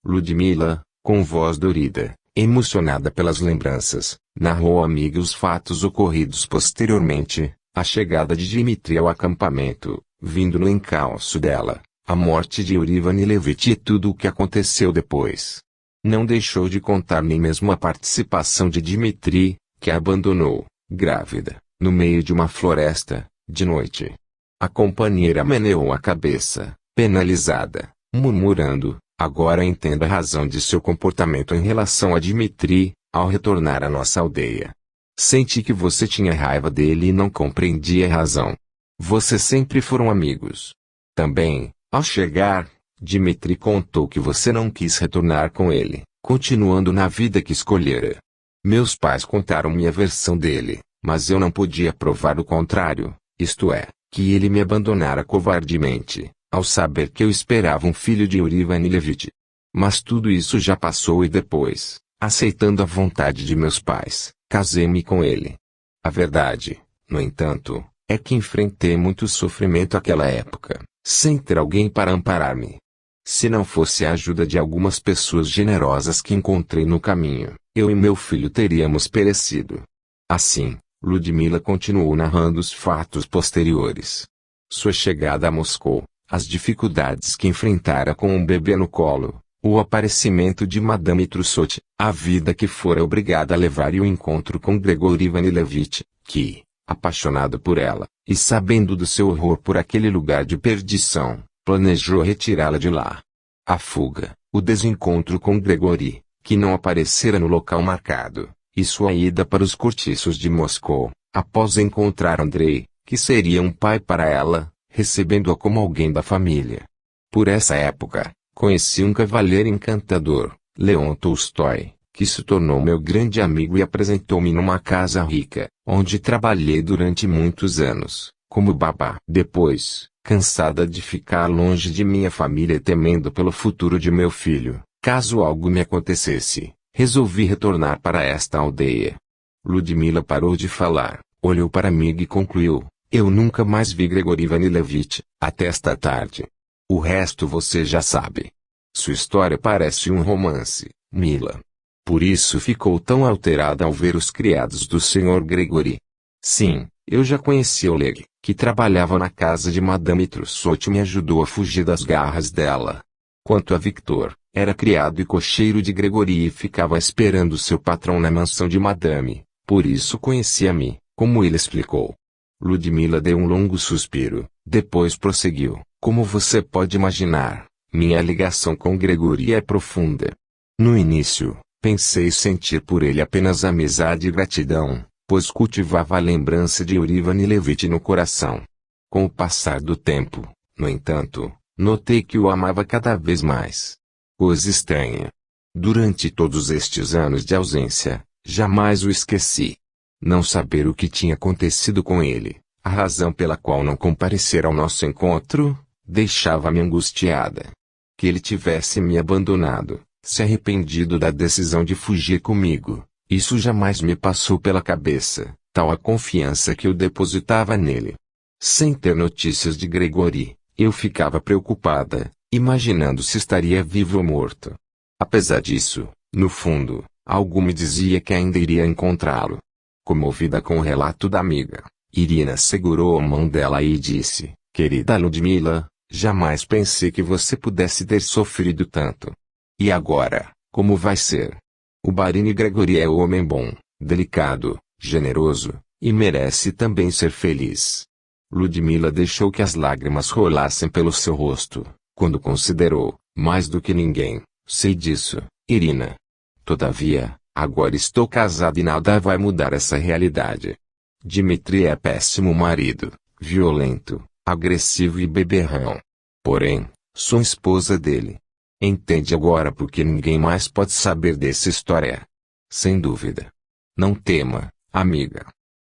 Ludmila, com voz dorida, emocionada pelas lembranças, narrou à amiga os fatos ocorridos posteriormente, a chegada de Dmitri ao acampamento, vindo no encalço dela, a morte de Yuri Vanilevich e tudo o que aconteceu depois. Não deixou de contar nem mesmo a participação de Dmitri, que a abandonou, grávida, no meio de uma floresta, de noite. A companheira meneou a cabeça, penalizada, murmurando: agora entendo a razão de seu comportamento em relação a Dmitri, ao retornar à nossa aldeia. Senti que você tinha raiva dele e não compreendia a razão. Vocês sempre foram amigos. Também, ao chegar, Dmitri contou que você não quis retornar com ele, continuando na vida que escolhera. Meus pais contaram-me a versão dele, mas eu não podia provar o contrário, isto é, que ele me abandonara covardemente, ao saber que eu esperava um filho de Yuri Vanilevich. Mas tudo isso já passou e depois, aceitando a vontade de meus pais, casei-me com ele. A verdade, no entanto, é que enfrentei muito sofrimento naquela época, sem ter alguém para amparar-me. Se não fosse a ajuda de algumas pessoas generosas que encontrei no caminho, eu e meu filho teríamos perecido. Assim, Ludmila continuou narrando os fatos posteriores. Sua chegada a Moscou, as dificuldades que enfrentara com um bebê no colo, o aparecimento de Madame Trussot, a vida que fora obrigada a levar e o encontro com Grigori Vanilevich, que, apaixonado por ela, e sabendo do seu horror por aquele lugar de perdição, planejou retirá-la de lá. A fuga, o desencontro com Grigori, que não aparecera no local marcado, e sua ida para os cortiços de Moscou, após encontrar Andrei, que seria um pai para ela, recebendo-a como alguém da família. Por essa época, conheci um cavalheiro encantador, Leon Tolstói, que se tornou meu grande amigo e apresentou-me numa casa rica, onde trabalhei durante muitos anos, como babá. Depois, cansada de ficar longe de minha família e temendo pelo futuro de meu filho, caso algo me acontecesse, resolvi retornar para esta aldeia. Ludmila parou de falar, olhou para mim e concluiu: eu nunca mais vi Grigori Vanilevich, até esta tarde. O resto você já sabe. Sua história parece um romance, Mila. Por isso ficou tão alterada ao ver os criados do Sr. Grigori. Sim, eu já conheci Oleg, que trabalhava na casa de Madame Trussot e me ajudou a fugir das garras dela. Quanto a Victor, era criado e cocheiro de Grigori e ficava esperando seu patrão na mansão de Madame, por isso conhecia-me, como ele explicou. Ludmila deu um longo suspiro, depois prosseguiu: como você pode imaginar, minha ligação com Grigori é profunda. No início, pensei sentir por ele apenas amizade e gratidão, pois cultivava a lembrança de Yuri Vanilevich no coração. Com o passar do tempo, no entanto, notei que o amava cada vez mais. Coisa estranha. Durante todos estes anos de ausência, jamais o esqueci. Não saber o que tinha acontecido com ele, a razão pela qual não comparecer ao nosso encontro, deixava-me angustiada. Que ele tivesse me abandonado, se arrependido da decisão de fugir comigo, isso jamais me passou pela cabeça, tal a confiança que eu depositava nele. Sem ter notícias de Grigori, eu ficava preocupada, imaginando se estaria vivo ou morto. Apesar disso, no fundo, algo me dizia que ainda iria encontrá-lo. Comovida com o relato da amiga, Irina segurou a mão dela e disse: querida Ludmila, jamais pensei que você pudesse ter sofrido tanto. E agora, como vai ser? O Barini Grigori é um homem bom, delicado, generoso, e merece também ser feliz. Ludmila deixou que as lágrimas rolassem pelo seu rosto, quando considerou: mais do que ninguém, sei disso, Irina. Todavia, agora estou casada e nada vai mudar essa realidade. Dmitri é péssimo marido, violento, agressivo e beberrão. Porém, sou esposa dele. Entende agora porque ninguém mais pode saber dessa história? Sem dúvida. Não tema, amiga.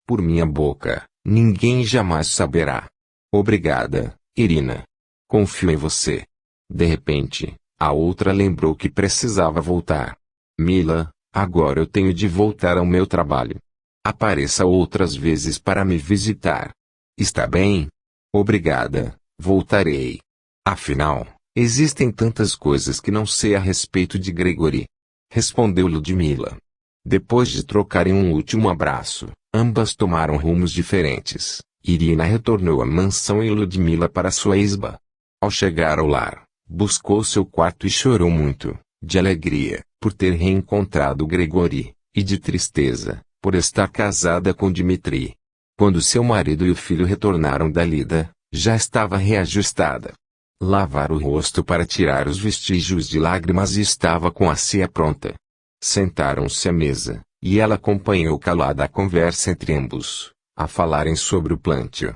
Por minha boca, ninguém jamais saberá. Obrigada, Irina. Confio em você. De repente, A outra lembrou que precisava voltar. Mila, agora eu tenho de voltar ao meu trabalho. Apareça outras vezes para me visitar. Está bem? Obrigada, voltarei. Afinal, existem tantas coisas que não sei a respeito de Gregory. Respondeu Ludmila. Depois de trocarem um último abraço, ambas tomaram rumos diferentes. Irina retornou à mansão e Ludmila para sua isba. Ao chegar ao lar, buscou seu quarto e chorou muito, de alegria, por ter reencontrado Gregory, e de tristeza, por estar casada com Dmitri. Quando seu marido e o filho retornaram da lida, já estava reajustada. Lavara o rosto para tirar os vestígios de lágrimas e estava com a ceia pronta. Sentaram-se à mesa, e ela acompanhou calada a conversa entre ambos, a falarem sobre o plantio.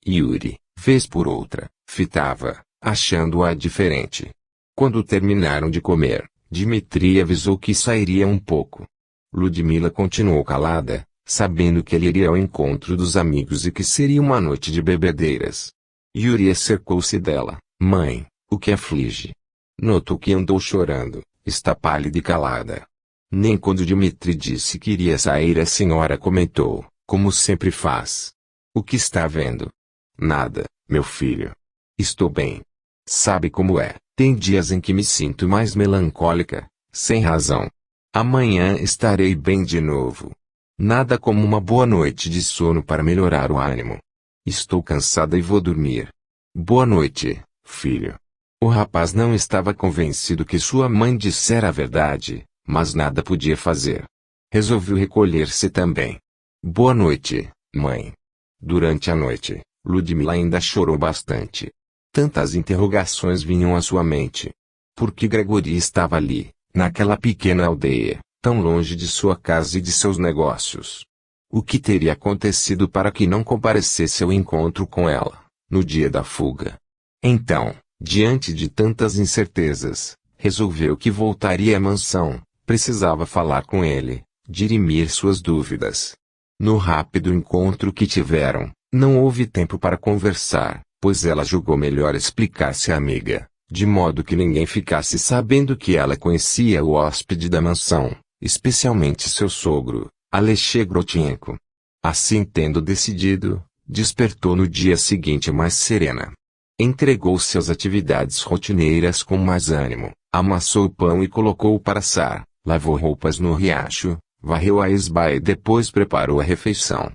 Yuri, vez por outra, fitava, achando-a diferente. Quando terminaram de comer, Dmitri avisou que sairia um pouco. Ludmila continuou calada, sabendo que ele iria ao encontro dos amigos e que seria uma noite de bebedeiras. Yuri acercou-se dela. Mãe, o que aflige? Notou que andou chorando, está pálida e calada. Nem quando Dmitri disse que iria sair a senhora comentou, como sempre faz. O que está vendo? Nada, meu filho. Estou bem. Sabe como é, tem dias em que me sinto mais melancólica, sem razão. Amanhã estarei bem de novo. Nada como uma boa noite de sono para melhorar o ânimo. Estou cansada e vou dormir. Boa noite, filho. O rapaz não estava convencido que sua mãe dissera a verdade, mas nada podia fazer. Resolveu recolher-se também. Boa noite, mãe. Durante a noite, Ludmila ainda chorou bastante. Tantas interrogações vinham à sua mente. Por que Gregory estava ali, naquela pequena aldeia, tão longe de sua casa e de seus negócios? O que teria acontecido para que não comparecesse ao encontro com ela, no dia da fuga? Então, diante de tantas incertezas, resolveu que voltaria à mansão, precisava falar com ele, dirimir suas dúvidas. No rápido encontro que tiveram, não houve tempo para conversar, pois ela julgou melhor explicar-se à amiga, de modo que ninguém ficasse sabendo que ela conhecia o hóspede da mansão, especialmente seu sogro, Alexei Grotchenko. Assim tendo decidido, despertou no dia seguinte mais serena. Entregou-se às atividades rotineiras com mais ânimo, amassou o pão e colocou-o para assar, lavou roupas no riacho, varreu a isba e depois preparou a refeição.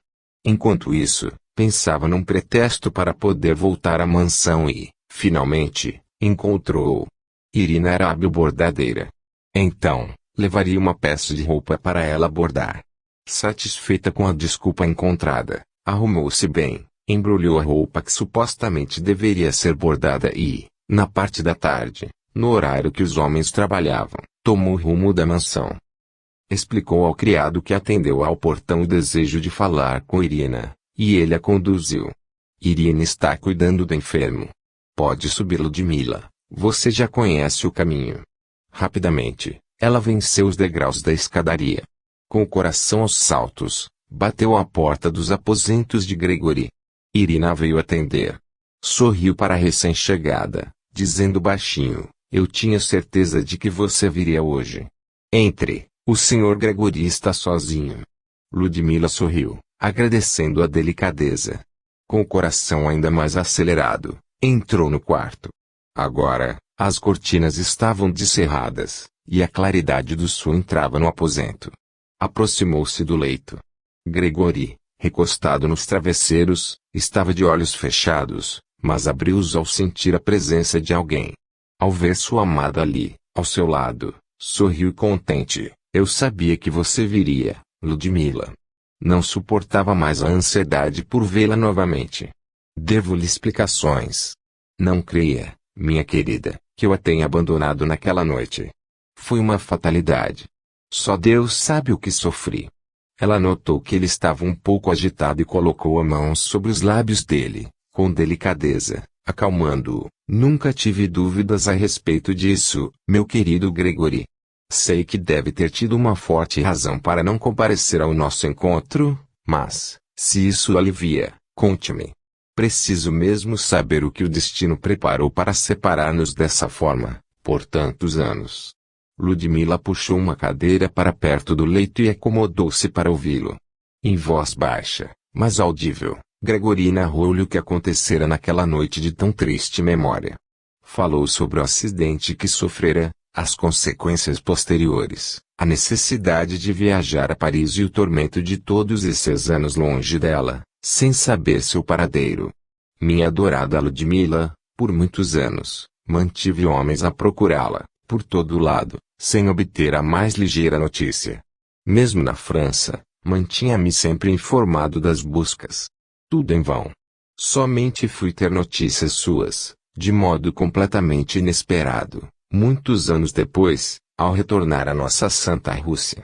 Enquanto isso, pensava num pretexto para poder voltar à mansão e, finalmente, encontrou. Irina era hábil bordadeira. Então, levaria uma peça de roupa para ela bordar. Satisfeita com a desculpa encontrada, arrumou-se bem, embrulhou a roupa que supostamente deveria ser bordada e, na parte da tarde, no horário que os homens trabalhavam, tomou o rumo da mansão. Explicou ao criado que atendeu ao portão o desejo de falar com Irina, e ele a conduziu. Irina está cuidando do enfermo. Pode subir, Ludmila, você já conhece o caminho. Rapidamente, ela venceu os degraus da escadaria. Com o coração aos saltos, bateu à porta dos aposentos de Gregory. Irina veio atender. Sorriu para a recém-chegada, dizendo baixinho, eu tinha certeza de que você viria hoje. Entre, o Sr. Gregory está sozinho. Ludmila sorriu, agradecendo a delicadeza. Com o coração ainda mais acelerado, entrou no quarto. Agora, as cortinas estavam descerradas, e a claridade do sol entrava no aposento. Aproximou-se do leito. Gregory, recostado nos travesseiros, estava de olhos fechados, mas abriu-os ao sentir a presença de alguém. Ao ver sua amada ali, ao seu lado, sorriu contente. Eu sabia que você viria, Ludmila. Não suportava mais a ansiedade por vê-la novamente. Devo-lhe explicações. Não creia, minha querida, que eu a tenha abandonado naquela noite. Foi uma fatalidade. Só Deus sabe o que sofri. Ela notou que ele estava um pouco agitado e colocou a mão sobre os lábios dele, com delicadeza, acalmando-o. Nunca tive dúvidas a respeito disso, meu querido Gregory. Sei que deve ter tido uma forte razão para não comparecer ao nosso encontro, mas, se isso alivia, conte-me. Preciso mesmo saber o que o destino preparou para separar-nos dessa forma, por tantos anos. Ludmila puxou uma cadeira para perto do leito e acomodou-se para ouvi-lo. Em voz baixa, mas audível, Gregory narrou-lhe o que acontecera naquela noite de tão triste memória. Falou sobre o acidente que sofrera, as consequências posteriores, a necessidade de viajar a Paris e o tormento de todos esses anos longe dela, sem saber seu paradeiro. Minha adorada Ludmila, por muitos anos, mantive homens a procurá-la, por todo lado, sem obter a mais ligeira notícia. Mesmo na França, mantinha-me sempre informado das buscas. Tudo em vão. Somente fui ter notícias suas, de modo completamente inesperado, muitos anos depois, ao retornar à nossa Santa Rússia.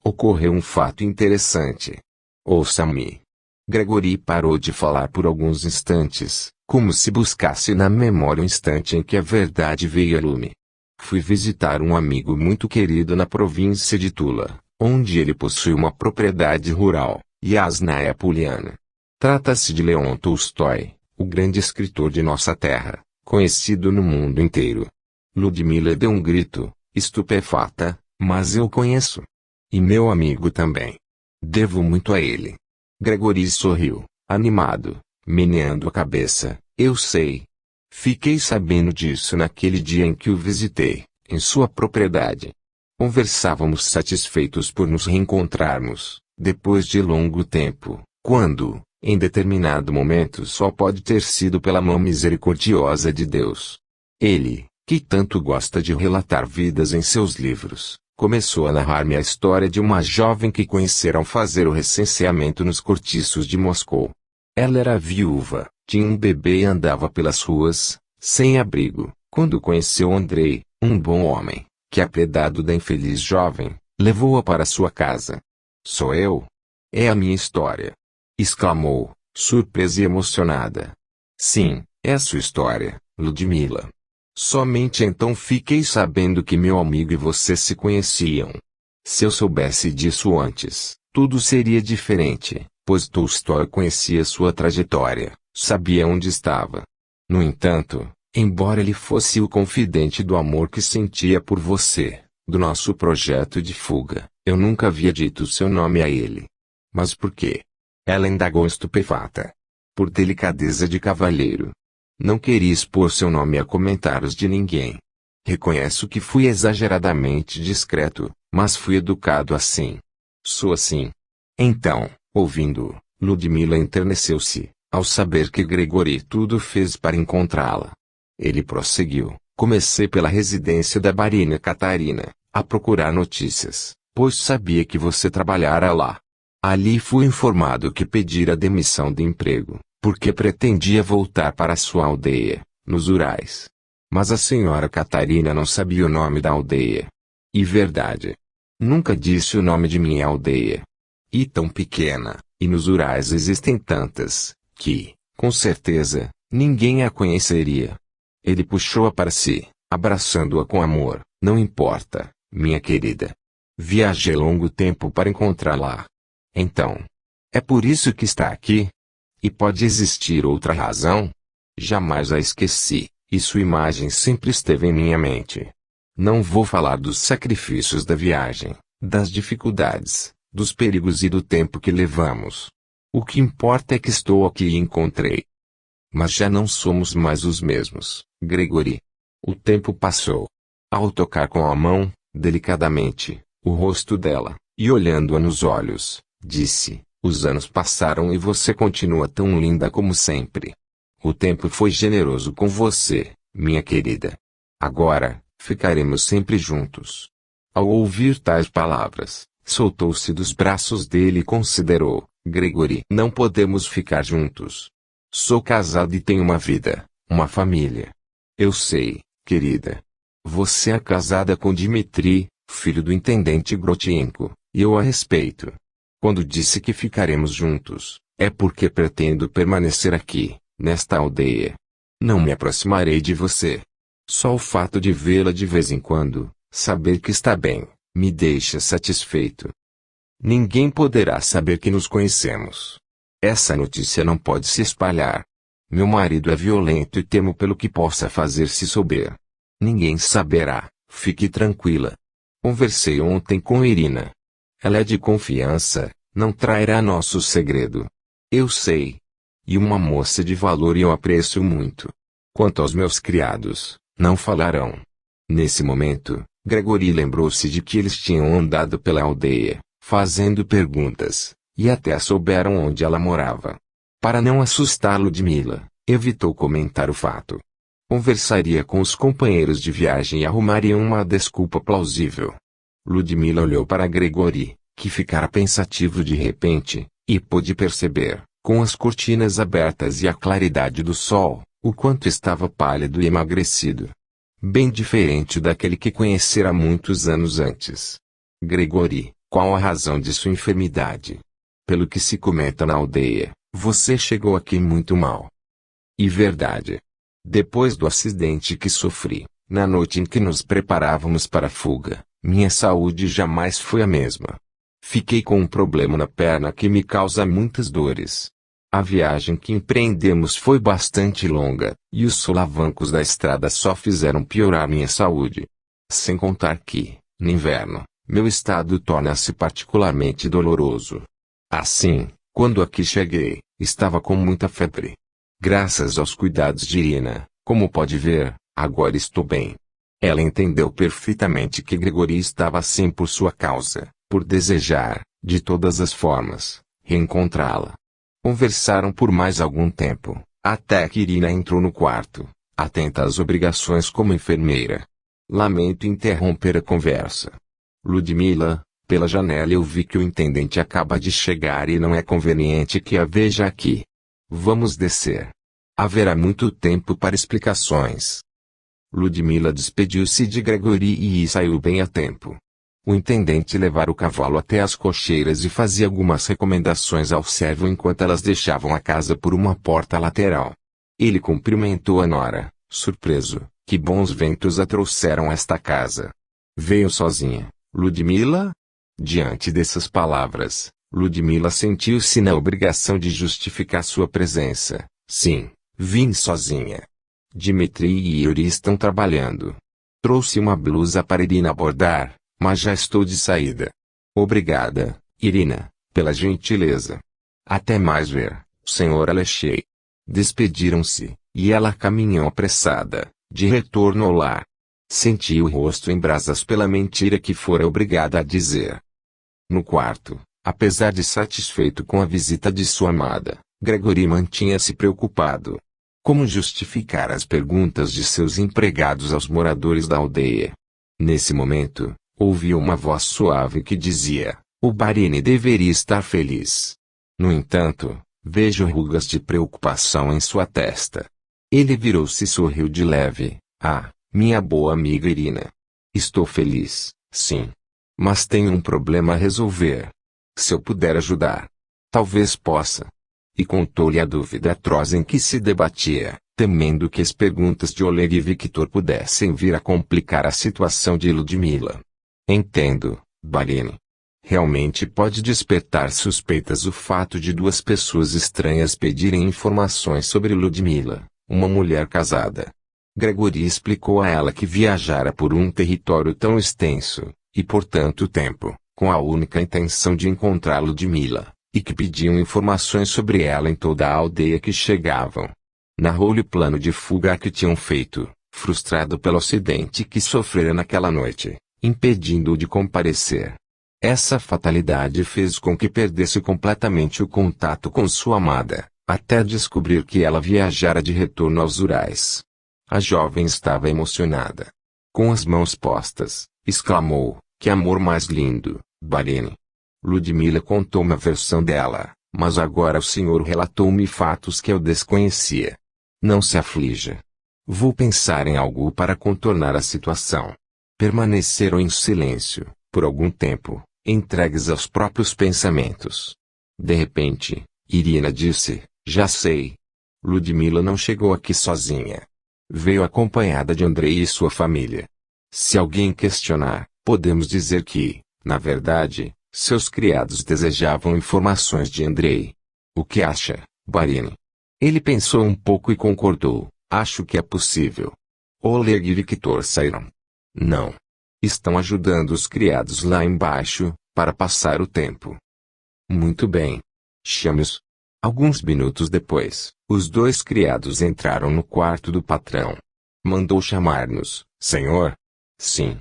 Ocorreu um fato interessante. Ouça-me. Gregory parou de falar por alguns instantes, como se buscasse na memória o instante em que a verdade veio a lume. Fui visitar um amigo muito querido na província de Tula, onde ele possui uma propriedade rural, Yasnaya Poliana. Trata-se de Leon Tolstói, o grande escritor de nossa terra, conhecido no mundo inteiro. Ludmila deu um grito, estupefata, mas eu conheço. E meu amigo também. Devo muito a ele. Gregory sorriu, animado, meneando a cabeça. Eu sei. Fiquei sabendo disso naquele dia em que o visitei, em sua propriedade. Conversávamos satisfeitos por nos reencontrarmos, depois de longo tempo, quando, em determinado momento só pode ter sido pela mão misericordiosa de Deus. Ele, que tanto gosta de relatar vidas em seus livros, começou a narrar-me a história de uma jovem que conhecera ao fazer o recenseamento nos cortiços de Moscou. Ela era viúva, tinha um bebê e andava pelas ruas, sem abrigo, quando conheceu Andrei, um bom homem, que apiedado da infeliz jovem, levou-a para sua casa. Sou eu? É a minha história. Exclamou, surpresa e emocionada. Sim, é a sua história, Ludmila. Somente então fiquei sabendo que meu amigo e você se conheciam. Se eu soubesse disso antes, tudo seria diferente, pois Tolstói conhecia sua trajetória, sabia onde estava. No entanto, embora ele fosse o confidente do amor que sentia por você, do nosso projeto de fuga, eu nunca havia dito seu nome a ele. Mas por quê? Ela indagou estupefata. Por delicadeza de cavalheiro. Não queria expor seu nome a comentários de ninguém. Reconheço que fui exageradamente discreto, mas fui educado assim. Sou assim. Então, ouvindo-o, Ludmila enterneceu-se, ao saber que Gregory tudo fez para encontrá-la. Ele prosseguiu, comecei pela residência da Barina Catarina, a procurar notícias, pois sabia que você trabalhara lá. Ali fui informado que pedira demissão de emprego, porque pretendia voltar para sua aldeia, nos Urais. Mas a senhora Catarina não sabia o nome da aldeia. E verdade. Nunca disse o nome de minha aldeia. E tão pequena, e nos Urais existem tantas, que, com certeza, ninguém a conheceria. Ele puxou-a para si, abraçando-a com amor. Não importa, minha querida. Viajei longo tempo para encontrá-la. Então, é por isso que está aqui? E pode existir outra razão? Jamais a esqueci, e sua imagem sempre esteve em minha mente. Não vou falar dos sacrifícios da viagem, das dificuldades, dos perigos e do tempo que levamos. O que importa é que estou aqui e encontrei. Mas já não somos mais os mesmos, Gregory. O tempo passou. Ao tocar com a mão, delicadamente, o rosto dela, e olhando-a nos olhos, disse: os anos passaram e você continua tão linda como sempre. O tempo foi generoso com você, minha querida. Agora, ficaremos sempre juntos. Ao ouvir tais palavras, soltou-se dos braços dele e considerou: Gregory, não podemos ficar juntos. Sou casado e tenho uma vida, uma família. Eu sei, querida. Você é casada com Dmitri, filho do intendente Grotchenko, e eu a respeito. Quando disse que ficaremos juntos, é porque pretendo permanecer aqui, nesta aldeia. Não me aproximarei de você. Só o fato de vê-la de vez em quando, saber que está bem, me deixa satisfeito. Ninguém poderá saber que nos conhecemos. Essa notícia não pode se espalhar. Meu marido é violento e temo pelo que possa fazer se souber. Ninguém saberá, fique tranquila. Conversei ontem com Irina. Ela é de confiança, não trairá nosso segredo. Eu sei. E uma moça de valor e eu aprecio muito. Quanto aos meus criados, não falarão. Nesse momento, Gregory lembrou-se de que eles tinham andado pela aldeia, fazendo perguntas, e até souberam onde ela morava. Para não assustar Ludmila, evitou comentar o fato. Conversaria com os companheiros de viagem e arrumaria uma desculpa plausível. Ludmila olhou para Gregory, que ficara pensativo de repente, e pôde perceber, com as cortinas abertas e a claridade do sol, o quanto estava pálido e emagrecido. Bem diferente daquele que conhecera muitos anos antes. Gregory, qual a razão de sua enfermidade? Pelo que se comenta na aldeia, você chegou aqui muito mal. E verdade. Depois do acidente que sofri, na noite em que nos preparávamos para a fuga, minha saúde jamais foi a mesma. Fiquei com um problema na perna que me causa muitas dores. A viagem que empreendemos foi bastante longa, e os solavancos da estrada só fizeram piorar minha saúde. Sem contar que, no inverno, meu estado torna-se particularmente doloroso. Assim, quando aqui cheguei, estava com muita febre. Graças aos cuidados de Irina, como pode ver, agora estou bem. Ela entendeu perfeitamente que Gregory estava assim por sua causa, por desejar, de todas as formas, reencontrá-la. Conversaram por mais algum tempo, até que Irina entrou no quarto, atenta às obrigações como enfermeira. Lamento interromper a conversa. Ludmila, pela janela eu vi que o intendente acaba de chegar e não é conveniente que a veja aqui. Vamos descer. Haverá muito tempo para explicações. Ludmila despediu-se de Gregory e saiu bem a tempo. O intendente levara o cavalo até as cocheiras e fazia algumas recomendações ao servo enquanto elas deixavam a casa por uma porta lateral. Ele cumprimentou a nora, surpreso, que bons ventos a trouxeram a esta casa. Veio sozinha, Ludmila? Diante dessas palavras, Ludmila sentiu-se na obrigação de justificar sua presença. Sim, vim sozinha. Dmitri e Yuri estão trabalhando. Trouxe uma blusa para Irina bordar, mas já estou de saída. Obrigada, Irina, pela gentileza. Até mais ver, Sr. Alexei. Despediram-se, e ela caminhou apressada, de retorno ao lar. Sentia o rosto em brasas pela mentira que fora obrigada a dizer. No quarto, apesar de satisfeito com a visita de sua amada, Gregory mantinha-se preocupado. Como justificar as perguntas de seus empregados aos moradores da aldeia? Nesse momento, ouviu uma voz suave que dizia, o Barini deveria estar feliz. No entanto, vejo rugas de preocupação em sua testa. Ele virou-se e sorriu de leve. Ah, minha boa amiga Irina. Estou feliz, sim. Mas tenho um problema a resolver. Se eu puder ajudar, talvez possa. E contou-lhe a dúvida atroz em que se debatia, temendo que as perguntas de Oleg e Victor pudessem vir a complicar a situação de Ludmila. Entendo, Barini. Realmente pode despertar suspeitas o fato de duas pessoas estranhas pedirem informações sobre Ludmila, uma mulher casada. Gregory explicou a ela que viajara por um território tão extenso, e por tanto tempo, com a única intenção de encontrar Ludmila, e que pediam informações sobre ela em toda a aldeia que chegavam. Narrou-lhe o plano de fuga que tinham feito, frustrado pelo acidente que sofrera naquela noite, impedindo-o de comparecer. Essa fatalidade fez com que perdesse completamente o contato com sua amada, até descobrir que ela viajara de retorno aos Urais. A jovem estava emocionada. Com as mãos postas, exclamou, que amor mais lindo, Barini. Ludmila contou uma versão dela, mas agora o senhor relatou-me fatos que eu desconhecia. Não se aflija. Vou pensar em algo para contornar a situação. Permaneceram em silêncio, por algum tempo, entregues aos próprios pensamentos. De repente, Irina disse, já sei. Ludmila não chegou aqui sozinha. Veio acompanhada de Andrei e sua família. Se alguém questionar, podemos dizer que, na verdade, seus criados desejavam informações de Andrei. O que acha, Barini? Ele pensou um pouco e concordou, acho que é possível. Oleg e Victor saíram. Não. Estão ajudando os criados lá embaixo, para passar o tempo. Muito bem. Chame-os. Alguns minutos depois, os dois criados entraram no quarto do patrão. Mandou chamar-nos, senhor? Sim.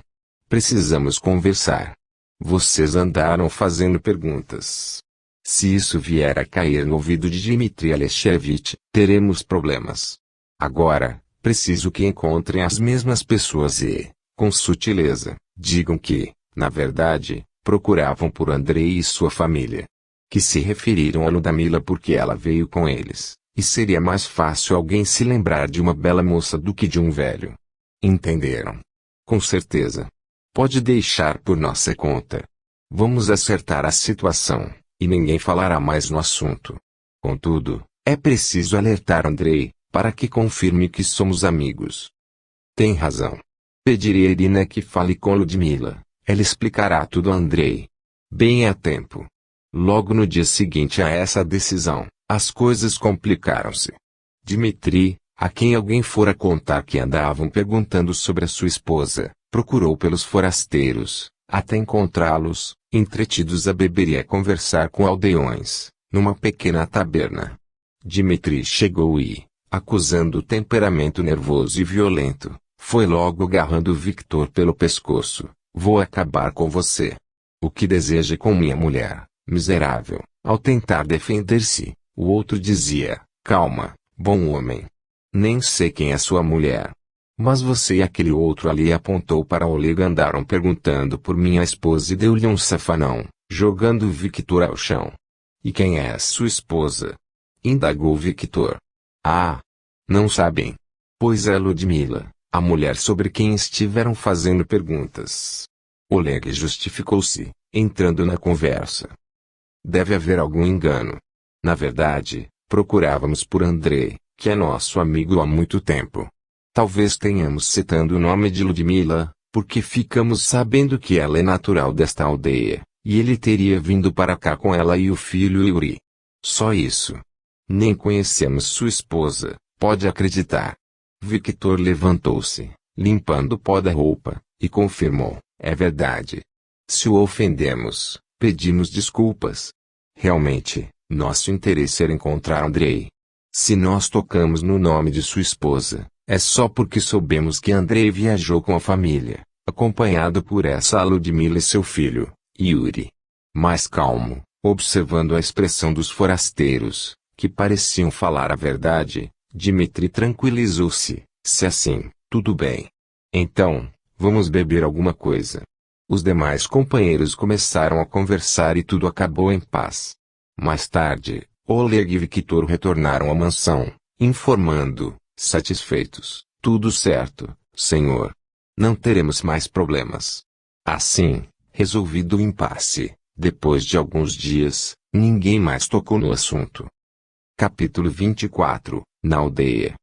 Precisamos conversar. Vocês andaram fazendo perguntas. Se isso vier a cair no ouvido de Dmitri Alexeyevich, teremos problemas. Agora, preciso que encontrem as mesmas pessoas e, com sutileza, digam que, na verdade, procuravam por Andrei e sua família. Que se referiram a Ludmila porque ela veio com eles, e seria mais fácil alguém se lembrar de uma bela moça do que de um velho. Entenderam? Com certeza. Pode deixar por nossa conta. Vamos acertar a situação, e ninguém falará mais no assunto. Contudo, é preciso alertar Andrei, para que confirme que somos amigos. Tem razão. Pedirei a Irina que fale com Ludmila, ela explicará tudo a Andrei. Bem a tempo. Logo no dia seguinte a essa decisão, as coisas complicaram-se. Dmitri, a quem alguém fora contar que andavam perguntando sobre a sua esposa, procurou pelos forasteiros, até encontrá-los, entretidos a beber e a conversar com aldeões, numa pequena taberna. Dmitri chegou e, acusando o temperamento nervoso e violento, foi logo agarrando Victor pelo pescoço. Vou acabar com você. O que deseja com minha mulher? Miserável. Ao tentar defender-se, o outro dizia, calma, bom homem. Nem sei quem é sua mulher. Mas você e aquele outro ali apontou para Oleg andaram perguntando por minha esposa e deu-lhe um safanão, jogando Victor ao chão. E quem é sua esposa? Indagou Victor. Ah! Não sabem. Pois é Ludmila, a mulher sobre quem estiveram fazendo perguntas. Oleg justificou-se, entrando na conversa. Deve haver algum engano. Na verdade, procurávamos por Andrei, que é nosso amigo há muito tempo. Talvez tenhamos citando o nome de Ludmila, porque ficamos sabendo que ela é natural desta aldeia, e ele teria vindo para cá com ela e o filho Yuri. Só isso. Nem conhecemos sua esposa, pode acreditar. Victor levantou-se, limpando o pó da roupa, e confirmou, é verdade. Se o ofendemos, pedimos desculpas. Realmente, nosso interesse era encontrar Andrei. Se nós tocamos no nome de sua esposa, é só porque soubemos que Andrei viajou com a família, acompanhado por essa Ludmila e seu filho, Yuri. Mais calmo, observando a expressão dos forasteiros, que pareciam falar a verdade, Dmitri tranquilizou-se, se assim, tudo bem. Então, vamos beber alguma coisa. Os demais companheiros começaram a conversar e tudo acabou em paz. Mais tarde, Oleg e Victor retornaram à mansão, informando, satisfeitos, tudo certo, senhor. Não teremos mais problemas. Assim, resolvido o impasse, depois de alguns dias, ninguém mais tocou no assunto. Capítulo 24, na aldeia.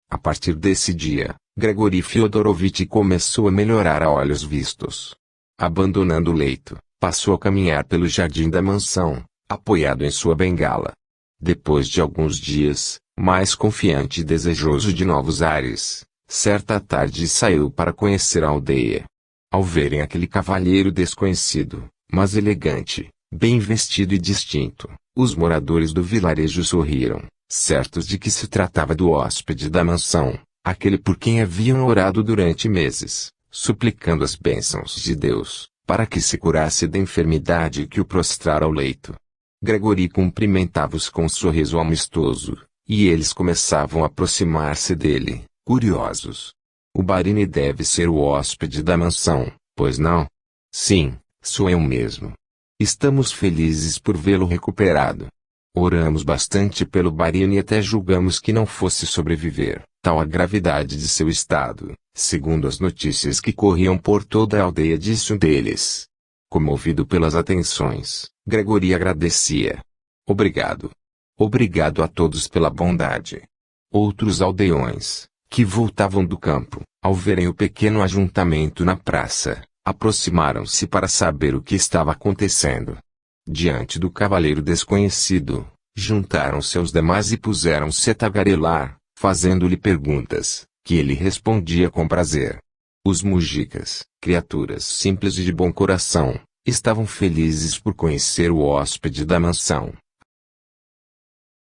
A partir desse dia, Grigori Fyodorovich começou a melhorar a olhos vistos. Abandonando o leito, passou a caminhar pelo jardim da mansão, apoiado em sua bengala. Depois de alguns dias, mais confiante e desejoso de novos ares, certa tarde saiu para conhecer a aldeia. Ao verem aquele cavalheiro desconhecido, mas elegante, bem vestido e distinto, os moradores do vilarejo sorriram, certos de que se tratava do hóspede da mansão, aquele por quem haviam orado durante meses, suplicando as bênçãos de Deus, para que se curasse da enfermidade que o prostrara ao leito. Grigori cumprimentava-os com um sorriso amistoso, e eles começavam a aproximar-se dele, curiosos. O Barini deve ser o hóspede da mansão, pois não? Sim, sou eu mesmo. Estamos felizes por vê-lo recuperado. Oramos bastante pelo Barini e até julgamos que não fosse sobreviver, tal a gravidade de seu estado, segundo as notícias que corriam por toda a aldeia, disse um deles. Comovido pelas atenções, Grigori agradecia. Obrigado. Obrigado a todos pela bondade. Outros aldeões, que voltavam do campo, ao verem o pequeno ajuntamento na praça, aproximaram-se para saber o que estava acontecendo. Diante do cavaleiro desconhecido, juntaram-se aos demais e puseram-se a tagarelar, fazendo-lhe perguntas, que ele respondia com prazer. Os mujicas, criaturas simples e de bom coração, estavam felizes por conhecer o hóspede da mansão,